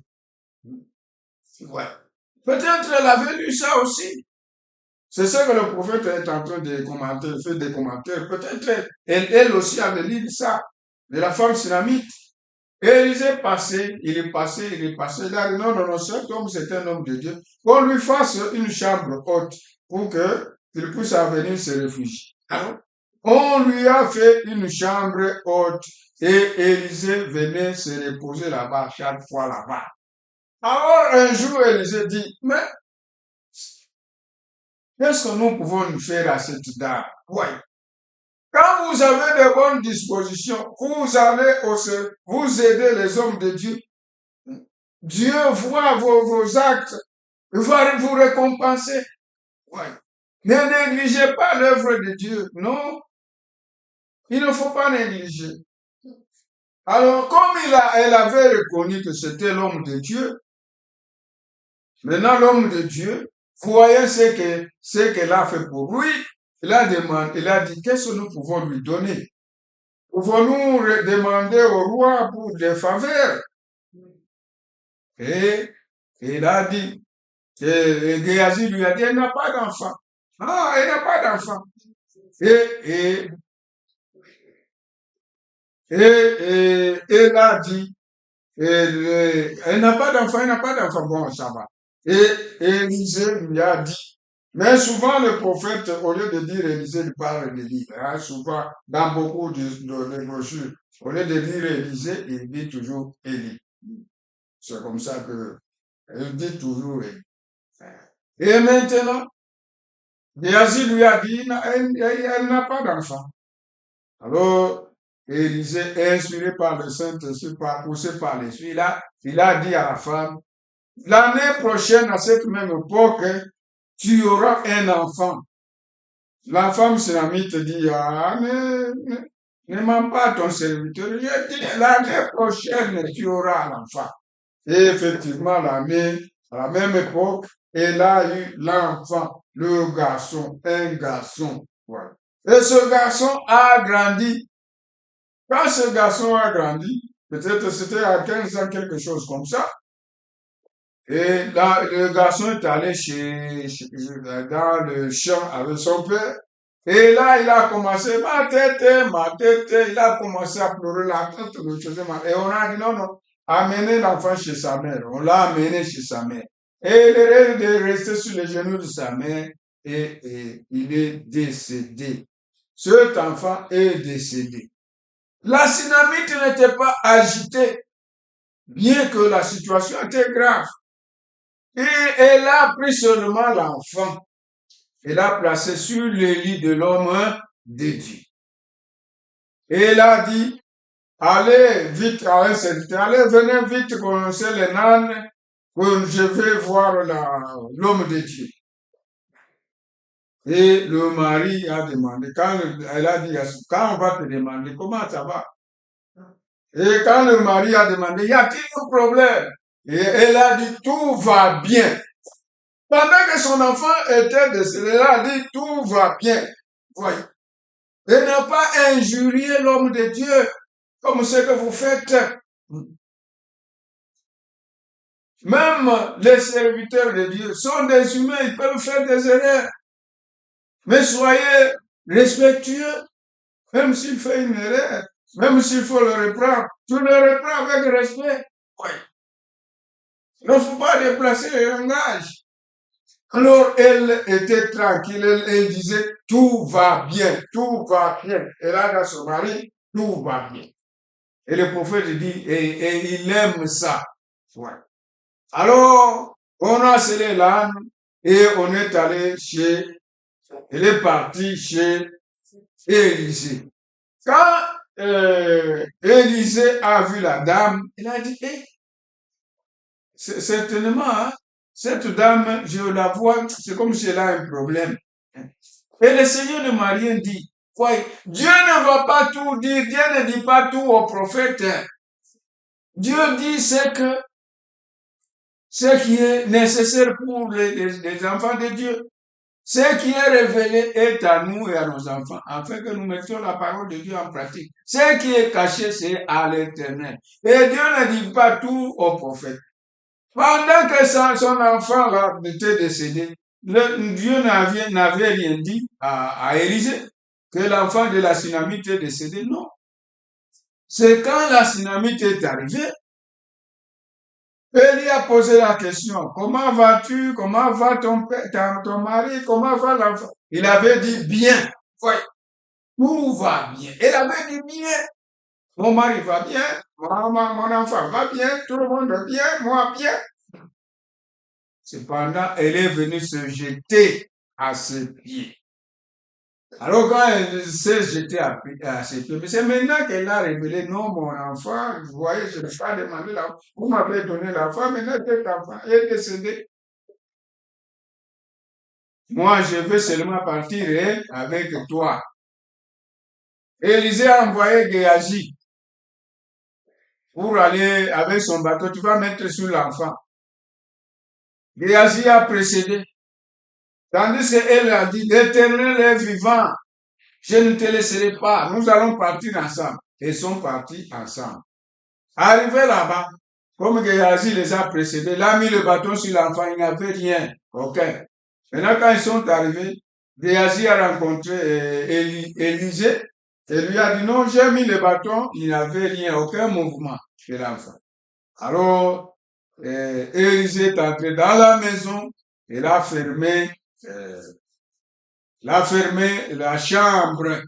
Ouais. Peut-être elle avait lu ça aussi. C'est ce que le prophète est en train de commenter, fait des commentaires. Peut-être elle aussi avait lu ça, de la femme synamite. Et Élisée il est passé. Il a dit non, cet homme c'est un homme de Dieu. Qu'on lui fasse une chambre haute pour qu'il puisse venir se réfugier. Alors, on lui a fait une chambre haute et Élisée venait se reposer là-bas chaque fois là-bas. Alors, un jour, Élisée dit, mais qu'est-ce que nous pouvons nous faire à cette dame? Oui. Quand vous avez de bonnes dispositions, vous allez aussi vous aider les hommes de Dieu. Dieu voit vos actes, il va vous récompenser. Oui. Ne négligez pas l'œuvre de Dieu. Non, il ne faut pas négliger. Alors, comme elle avait reconnu que c'était l'homme de Dieu, maintenant l'homme de Dieu, voyez ce qu'elle a fait pour lui. Il a demandé, il a dit, qu'est-ce que nous pouvons lui donner? Pouvons-nous demander au roi pour des faveurs? Et il a dit, et Géasi lui a dit, elle n'a pas d'enfant. Ah, elle n'a pas d'enfant. Et, elle a dit, elle n'a pas d'enfant, elle n'a pas d'enfant. Bon, ça va. Et Élisée lui a dit, mais souvent le prophète, au lieu de dire Élisée, il parle d'Élie. Hein, souvent, dans beaucoup de brochures, au lieu de dire Élisée, il dit toujours Élie. C'est comme ça que il dit toujours Élie. Et maintenant, Géasi lui a dit, elle n'a pas d'enfant. Alors, Élisée, inspiré par le Saint-Esprit, poussé par l'Esprit, il a dit à la femme, l'année prochaine, à cette même époque, tu auras un enfant. La femme synamite dit, ah, ne mens pas ton serviteur. Je dis, l'année prochaine, tu auras l'enfant. Et effectivement, à la même époque, elle a eu l'enfant, le garçon, un garçon. Voilà. Et ce garçon a grandi. Quand ce garçon a grandi, peut-être c'était à 15 ans, quelque chose comme ça, et là, le garçon est allé dans le champ avec son père. Et là, il a commencé, ma tête, il a commencé à pleurer la tête, le faisait mal. Et on a dit, non, non, amenez l'enfant chez sa mère. On l'a amené chez sa mère. Et il est resté sur les genoux de sa mère et il est décédé. Cet enfant est décédé. La Sunamite n'était pas agitée, bien que la situation était grave. Et elle a pris seulement l'enfant. Elle l'a placé sur le lit de l'homme de Dieu. Et elle a dit, allez vite à un serviteur, allez, venez vite commencer les nonnes, que je vais voir l'homme de Dieu. Et le mari a demandé, quand elle a dit, quand on va te demander, comment ça va? Et quand le mari a demandé, y a-t-il un problème? Et elle a dit, tout va bien. Pendant que son enfant était décédé, elle a dit, tout va bien. Voyez. Elle n'a pas injurié l'homme de Dieu, comme ce que vous faites. Même les serviteurs de Dieu sont des humains, ils peuvent faire des erreurs. Mais soyez respectueux, même s'il fait une erreur, même s'il faut le reprendre, tu le reprends avec respect. Oui. Il ne faut pas déplacer le langage. Alors, elle était tranquille, elle disait, tout va bien, tout va bien. Elle a dans son mari, tout va bien. Et le prophète dit, et il aime ça. Ouais. Alors, on a scellé l'âne et on est allé elle est partie chez Élisée. Quand Élisée a vu la dame, il a dit, certainement, hein, cette dame, je la vois, c'est comme si elle a un problème. Et le Seigneur ne m'a rien dit. Ouais, Dieu ne va pas tout dire, Dieu ne dit pas tout au prophète. Dieu dit ce qui est nécessaire pour les enfants de Dieu. Ce qui est révélé est à nous et à nos enfants, afin que nous mettions la parole de Dieu en pratique. Ce qui est caché, c'est à l'Éternel. Et Dieu ne dit pas tout au prophète. Pendant que son enfant là était décédé, Dieu n'avait rien dit à Élisée que l'enfant de la Sunamite est décédé. Non. C'est quand la Sunamite est arrivée, elle lui a posé la question, comment vas-tu? Comment va ton père, ton mari? Comment va l'enfant? Il avait dit bien. Oui, tout va bien. Elle avait dit bien. Mon mari va bien, mon enfant va bien, tout le monde va bien, moi bien. Cependant, elle est venue se jeter à ses pieds. Alors quand elle s'est jetée à ses pieds, mais c'est maintenant qu'elle a révélé, non, mon enfant, vous voyez, je ne vais pas demander l'enfant, vous m'avez donné l'enfant, maintenant cet enfant est décédé. Moi, je veux seulement partir avec toi. Élisée a envoyé Géasi pour aller avec son bateau. Tu vas mettre sur l'enfant. Géasi a précédé. Tandis qu'elle a dit, l'Éternel est vivant. Je ne te laisserai pas. Nous allons partir ensemble. Ils sont partis ensemble. Arrivé là-bas, comme Géasi les a précédés, il a mis le bâton sur l'enfant. Il n'y avait rien. OK. Maintenant, quand ils sont arrivés, Géasi a rencontré Élisée et lui a dit, non, j'ai mis le bâton. Il n'y avait rien, aucun mouvement chez l'enfant. Alors, Élisée est entré dans la maison. Il a fermé la chambre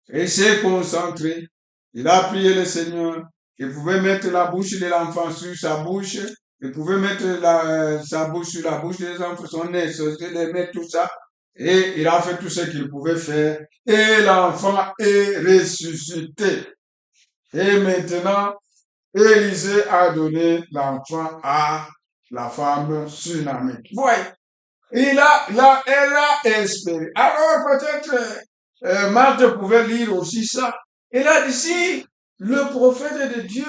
et s'est concentré. Il a prié le Seigneur. Il pouvait mettre la bouche de l'enfant sur sa bouche. Il pouvait mettre sa bouche sur la bouche des enfants, son nez, mettre tout ça. Et il a fait tout ce qu'il pouvait faire. Et l'enfant est ressuscité. Et maintenant, Élisée a donné l'enfant à la femme sunamite. Voyez. Elle a espéré. Alors peut-être Marthe pouvait lire aussi ça. Elle a dit, si le prophète de Dieu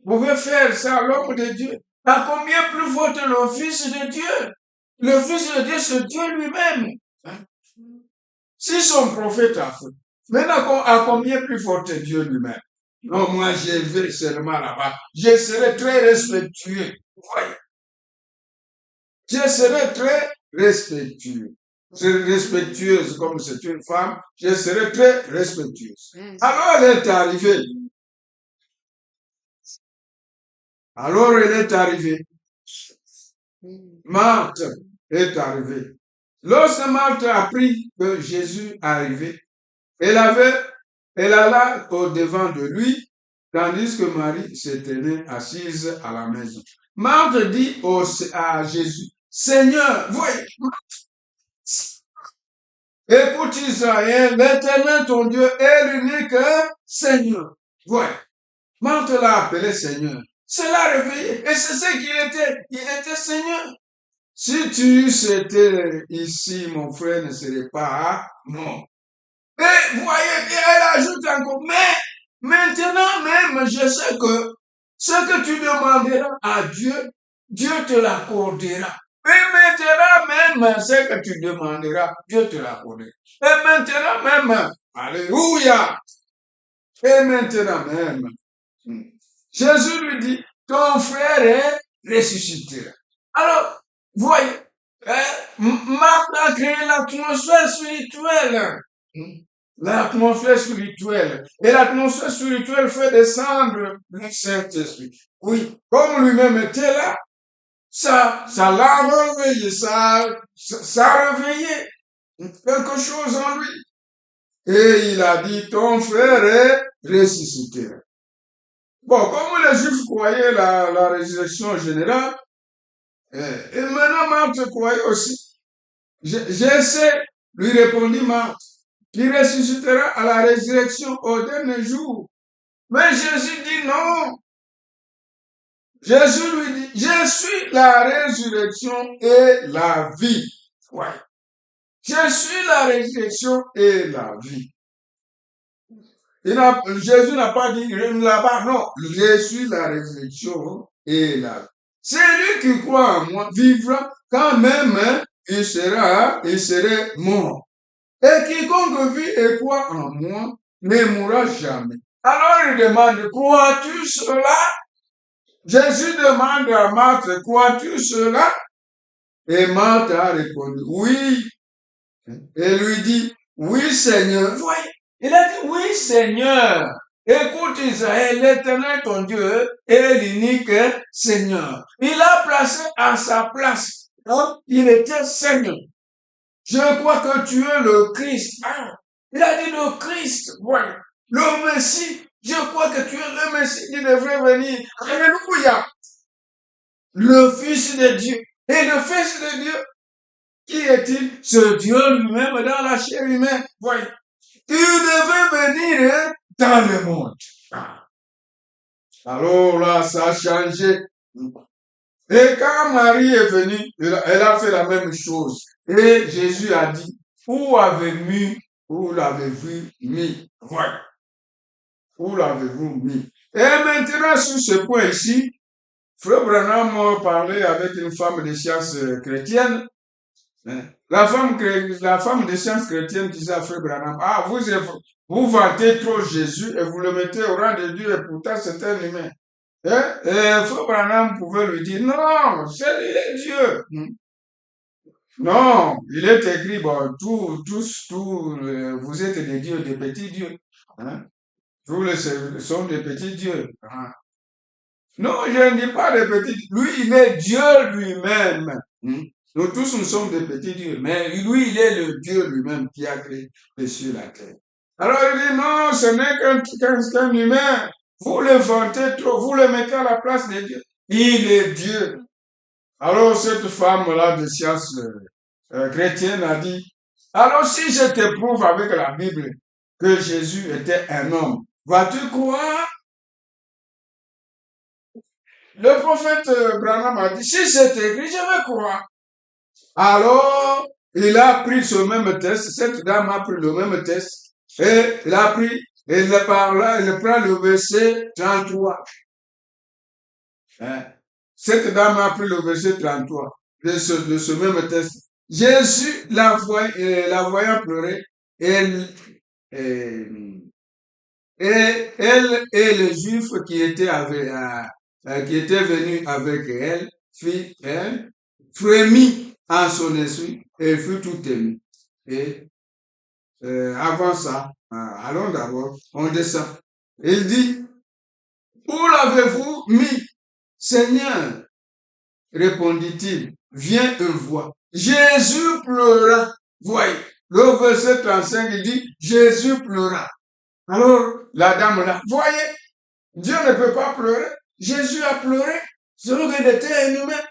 pouvait faire ça, l'homme de Dieu, à combien plus forte le Fils de Dieu? Le Fils de Dieu, c'est Dieu lui-même. Si son prophète a fait, maintenant à combien plus forte Dieu lui-même? Non, moi je vais seulement là-bas. Je serai très respectueux. Voyez. Je serai très respectueux. Respectueuse comme c'est une femme, je serai très respectueuse. Alors elle est arrivée. Alors elle est arrivée. Marthe est arrivée. Lorsque Marthe a appris que Jésus arrivait, elle alla au devant de lui, tandis que Marie se tenait assise à la maison. Marthe dit à Jésus, Seigneur, voyez, écoute Israël, l'Éternel ton Dieu est l'unique Seigneur. Voilà. Marthe l'a appelé Seigneur. Cela réveillé. Et c'est ce qu'il était. Il était Seigneur. Si tu étais ici, mon frère ne serait pas mort. Et voyez, elle ajoute encore, mais maintenant même, je sais que ce que tu demanderas à Dieu, Dieu te l'accordera. Et maintenant même, ce que tu demanderas, Dieu te l'accordera. Et maintenant même, alléluia. Et maintenant même, Jésus lui dit, ton frère est ressuscité. Alors, voyez, Marc a créé l'atmosphère spirituelle. L'atmosphère spirituelle. Et l'atmosphère spirituelle fait descendre le Saint-Esprit. Oui, comme lui-même était là, ça l'a réveillé, ça a réveillé quelque chose en lui. Et il a dit, ton frère est ressuscité. Bon, comme les Juifs croyaient la résurrection générale, et maintenant Marthe croyait aussi. Je sais, lui répondit Marthe, qui ressuscitera à la résurrection au dernier jour. Mais Jésus dit non. Jésus lui dit, je suis la résurrection et la vie. Ouais. Je suis la résurrection et la vie. Jésus n'a pas dit là-bas, non. Je suis la résurrection et la vie. Celui qui croit en moi vivra quand même il serait mort. Et quiconque vit et croit en moi ne mourra jamais. Alors il demande, crois-tu cela? Jésus demande à Marthe, crois-tu cela? Et Marthe a répondu, oui. Et lui dit, oui Seigneur. Voyez, il a dit, oui Seigneur. Écoute Israël, l'Éternel ton Dieu est l'unique Seigneur. Il a placé à sa place. Donc, il était Seigneur. Je crois que tu es le Christ. Ah, il a dit le Christ, voilà. Le Messie. Je crois que tu es le Messie qui devrait venir. Alléluia. Le Fils de Dieu. Et le Fils de Dieu, qui est-il? Ce Dieu lui-même dans la chair humaine. Voyez. Il devait venir dans le monde. Alors là, ça a changé. Et quand Marie est venue, elle a fait la même chose. Et Jésus a dit, où l'avez-vous mis? Voilà. Où l'avez-vous mis? Et maintenant, sur ce point ici, Frère Branham parlait avec une femme de sciences chrétiennes. La femme de sciences chrétiennes disait à Frère Branham, ah, vous vantez trop Jésus et vous le mettez au rang de Dieu et pourtant c'est un humain. Et Frère Branham pouvait lui dire, non, il est Dieu. Non, il est écrit, bon, vous êtes des dieux, des petits dieux. Hein? Tous les sont des petits dieux. Hein? Non, je ne dis pas des petits dieux. Lui, il est Dieu lui-même. Nous tous, nous sommes des petits dieux. Mais lui, il est le Dieu lui-même qui a créé les cieux et la terre. Alors il dit, non, ce n'est qu'un humain. Vous le vantez trop, vous le mettez à la place de Dieu. Il est Dieu. Alors cette femme-là de science chrétienne a dit, alors si je te prouve avec la Bible que Jésus était un homme, vas-tu croire? Le prophète Branham a dit, si c'est écrit, je vais croire. Alors, il a pris ce même test, cette dame a pris le même test, et il a pris, et il prend le verset 33. Hein? Cette dame a pris le verset 33 de ce même test. Jésus, la voyant pleurer, elle, et elle et les Juifs qui étaient venus avec elle, frémit en son esprit et fut tout ému. Et avant ça, allons d'abord, on descend. Il dit, où l'avez-vous mis, Seigneur? Répondit-il, viens et vois. Jésus pleura. Voyez, le verset 35, il dit, Jésus pleura. Alors, la dame là, voyez, Dieu ne peut pas pleurer. Jésus a pleuré, selon qu'il était un humain.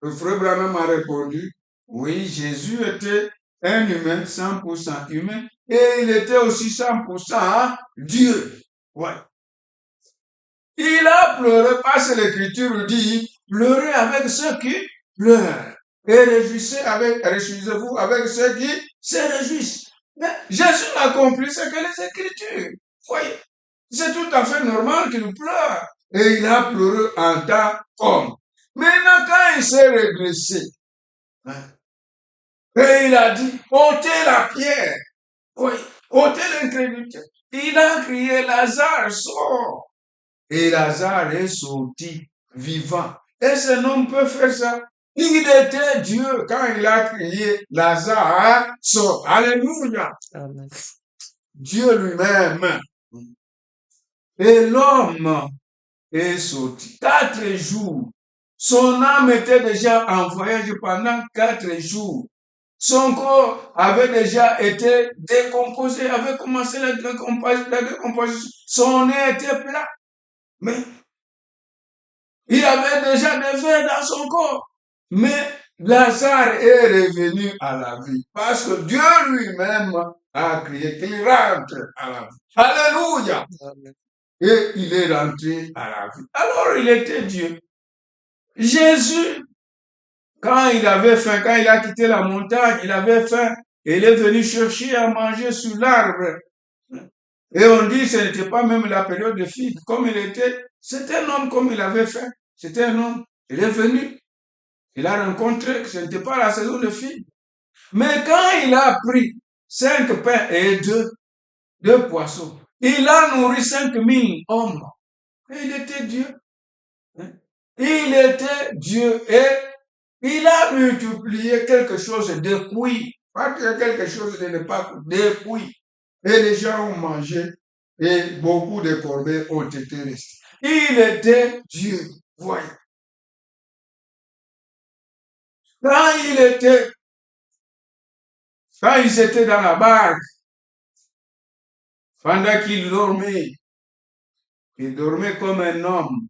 Le frère Branham a répondu, oui, Jésus était un humain, 100% humain, et il était aussi 100% Dieu. Ouais. Il a pleuré parce que l'Écriture dit, pleurez avec ceux qui pleurent. Et réjouissez-vous avec ceux qui se réjouissent. Mais Jésus n'a compris ce que les Écritures. Voyez, c'est tout à fait normal qu'il pleure. Et il a pleuré en tant qu'homme. Maintenant, quand il s'est redressé, et il a dit, ôtez la pierre. Oui, ôtez l'incrédulité. Il a crié, Lazare, sort. Et Lazare est sorti vivant. Est-ce qu'un homme peut faire ça? Il était Dieu quand il a crié Lazare sort. Alléluia. Amen. Dieu lui-même. Et l'homme est sorti. 4 jours. Son âme était déjà en voyage pendant 4 jours. Son corps avait déjà été décomposé, avait commencé la décomposition. Son nez était plat. Mais il avait déjà des vers dans son corps. Mais Lazare est revenu à la vie. Parce que Dieu lui-même a crié qu'il rentre à la vie. Alléluia. Et il est rentré à la vie. Alors il était Dieu. Jésus, quand il avait faim, quand il a quitté la montagne, il avait faim. Et il est venu chercher à manger sous l'arbre. Et on dit que ce n'était pas même la période de figues. Comme il était, c'était un homme comme il avait faim. C'était un homme. Il est venu. Il a rencontré que ce n'était pas la saison de figues. Mais quand il a pris 5 pains et 2 poissons, il a nourri 5000 hommes. Et il était Dieu. Il était Dieu et il a multiplié quelque chose de cuit. Pas quelque chose de ne pas de cuit. Et les gens ont mangé et beaucoup de corbeilles ont été restées. Il était Dieu. Voyez. Quand ils étaient dans la barque, pendant qu'il dormait, il dormait comme un homme.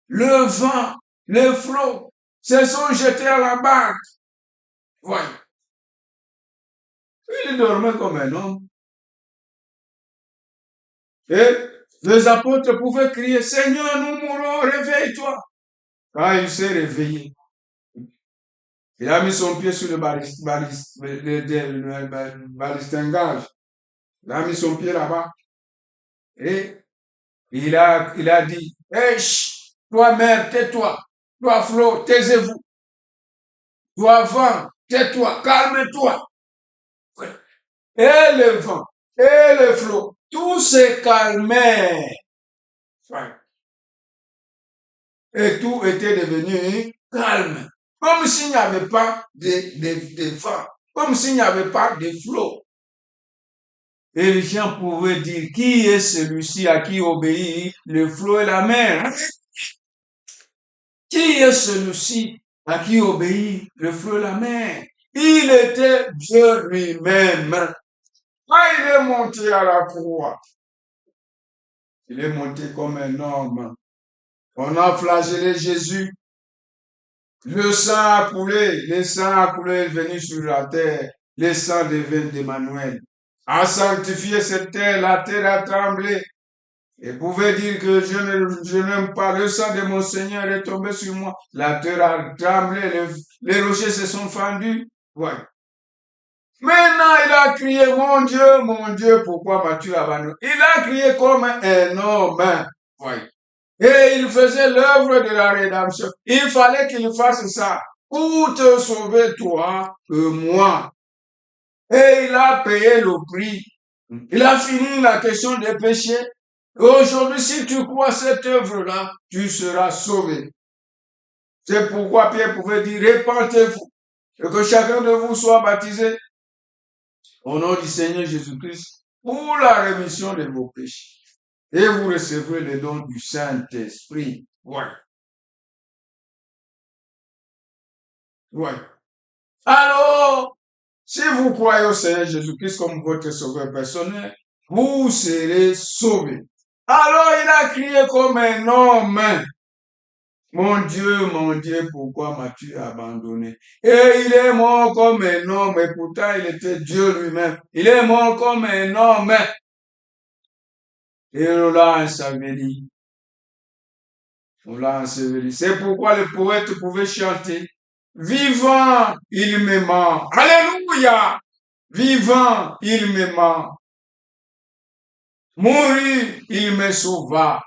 Le vent, le flot, se sont jetés à la barque. Voyez. Il dormait comme un homme. Et les apôtres pouvaient crier, Seigneur, nous mourons, réveille-toi. Quand il s'est réveillé, il a mis son pied sur le balestingage. Il a mis son pied là-bas. Et il a dit, hey, toi mer, tais-toi. Toi flot, taisez-vous. Toi vent, tais-toi, calme-toi. Et le vent, et le flot, tout se calmait. Et tout était devenu calme. Comme s'il n'y avait pas de vent, comme s'il n'y avait pas de flot. Et les gens pouvaient dire, qui est celui-ci à qui obéit le flot et la mer? Qui est celui-ci à qui obéit le flot et la mer? Il était Dieu lui-même. Quand il est monté à la croix, il est monté comme un homme. On a flagellé Jésus. Le sang a coulé, le sang a coulé, venu sur la terre. Le sang devint d'Emmanuel. A sanctifié cette terre, la terre a tremblé. Et pouvait dire que je n'aime pas, le sang de mon Seigneur est tombé sur moi. La terre a tremblé, les rochers se sont fendus. Ouais. Maintenant, il a crié, mon Dieu, pourquoi m'as-tu abandonné? Il a crié comme un homme. Ouais. Et il faisait l'œuvre de la rédemption. Il fallait qu'il fasse ça pour te sauver toi et moi. Et il a payé le prix. Il a fini la question des péchés. Aujourd'hui, si tu crois cette œuvre-là, tu seras sauvé. C'est pourquoi Pierre pouvait dire, répentez-vous et que chacun de vous soit baptisé au nom du Seigneur Jésus-Christ pour la rémission de vos péchés. Et vous recevrez le don du Saint-Esprit. Voilà. Voilà. Alors, si vous croyez au Seigneur Jésus-Christ comme votre sauveur personnel, vous serez sauvés. Alors il a crié comme un homme. Mon Dieu, pourquoi m'as-tu abandonné? Et il est mort comme un homme, et pourtant il était Dieu lui-même. Il est mort comme un homme. Et on l'a enseveli. On l'a enseveli. C'est pourquoi le poète pouvait chanter. Vivant, il m'aima. Alléluia! Vivant, il m'aima. Mourir, il me sauva.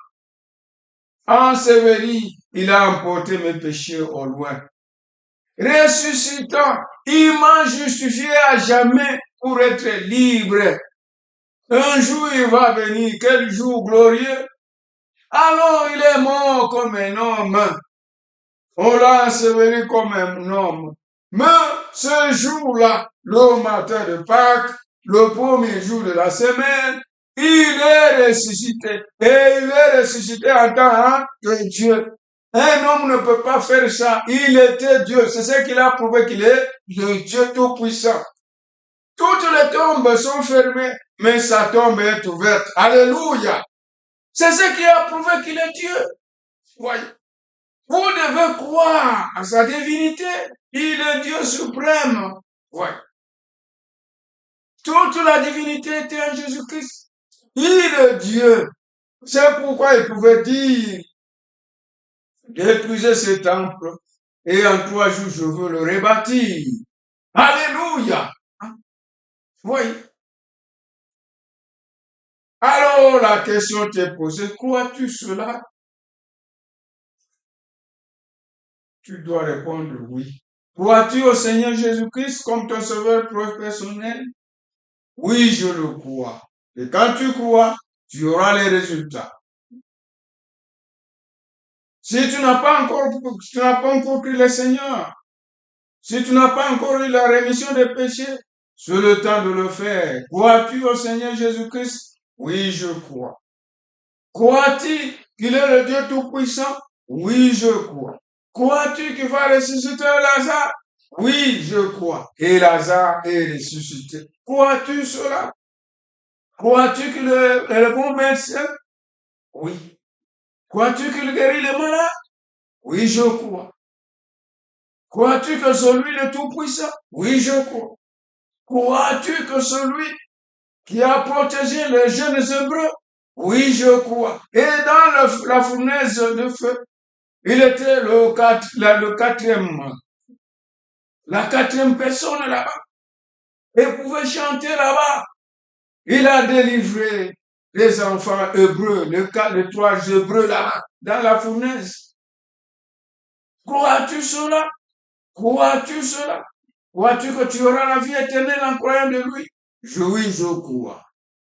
Enseveli, il a emporté mes péchés au loin. Ressuscitant, il m'a justifié à jamais pour être libre. Un jour, il va venir, quel jour glorieux. Alors, il est mort comme un homme. On l'a enseveli comme un homme. Mais ce jour-là, le matin de Pâques, le premier jour de la semaine, il est ressuscité. Et il est ressuscité en tant que Dieu. Un homme ne peut pas faire ça. Il était Dieu. C'est ce qu'il a prouvé qu'il est le Dieu Tout-Puissant. Toutes les tombes sont fermées, mais sa tombe est ouverte. Alléluia. C'est ce qui a prouvé qu'il est Dieu. Voyez. Vous devez croire à sa divinité. Il est Dieu suprême. Ouais. Toute la divinité était en Jésus-Christ. Il est Dieu. C'est pourquoi il pouvait dire, détruisez ce temple et en 3 jours je veux le rebâtir. Alléluia. Oui. Alors la question t'est posée, crois-tu cela? Tu dois répondre oui. Crois-tu au Seigneur Jésus-Christ comme ton sauveur personnel? Oui, je le crois. Et quand tu crois, tu auras les résultats. Si tu n'as pas encore cru le Seigneur, si tu n'as pas encore eu la rémission des péchés, c'est le temps de le faire. Crois-tu au Seigneur Jésus-Christ? Oui, je crois. Crois-tu qu'il est le Dieu Tout-Puissant? Oui, je crois. Crois-tu qu'il va ressusciter Lazare? Oui, je crois. Et Lazare est ressuscité. Crois-tu cela? Crois-tu qu'il est le bon médecin? Oui. Crois-tu qu'il guérit les malades? Oui, je crois. Crois-tu que celui de Tout-Puissant? Oui, je crois. Crois-tu que celui qui a protégé les jeunes Hébreux? Oui, je crois. Et dans la fournaise de feu, il était la quatrième personne là-bas. Et pouvait chanter là-bas. Il a délivré les enfants hébreux, les 3 hébreux là-bas, dans la fournaise. Crois-tu cela? Crois-tu cela? Crois-tu que tu auras la vie éternelle en croyant de lui? Oui, je crois.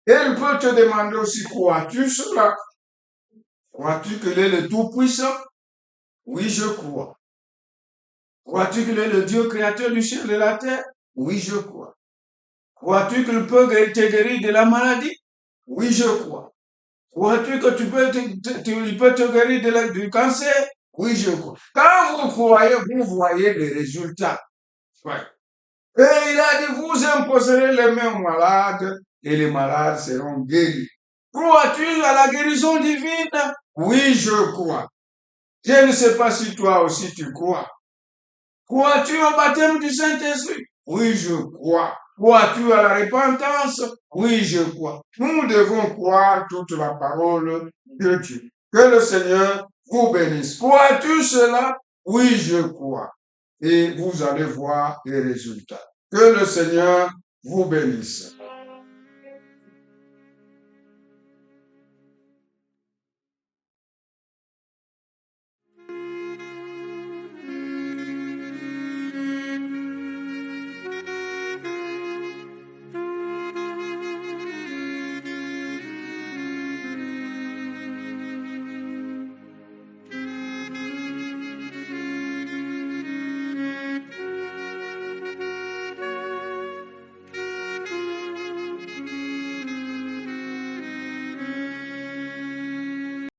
Et il peut te demander aussi, crois-tu cela? Crois-tu qu'il est le Tout-Puissant? Oui, je crois. Crois-tu qu'il est le Dieu créateur du ciel et de la terre? Oui, je crois. Crois-tu qu'il peut te guérir de la maladie? Oui, je crois. Crois-tu que il peut te guérir du cancer? Oui, je crois. Quand vous croyez, vous voyez les résultats. Ouais. Et il a dit, vous imposerez les mains aux malades et les malades seront guéris. Crois-tu à la guérison divine? Oui, je crois. Je ne sais pas si toi aussi tu crois. Crois-tu au baptême du Saint-Esprit? Oui, je crois. Crois-tu à la repentance? Oui, je crois. Nous devons croire toute la parole de Dieu. Que le Seigneur vous bénisse. Crois-tu cela? Oui, je crois. Et vous allez voir les résultats. Que le Seigneur vous bénisse.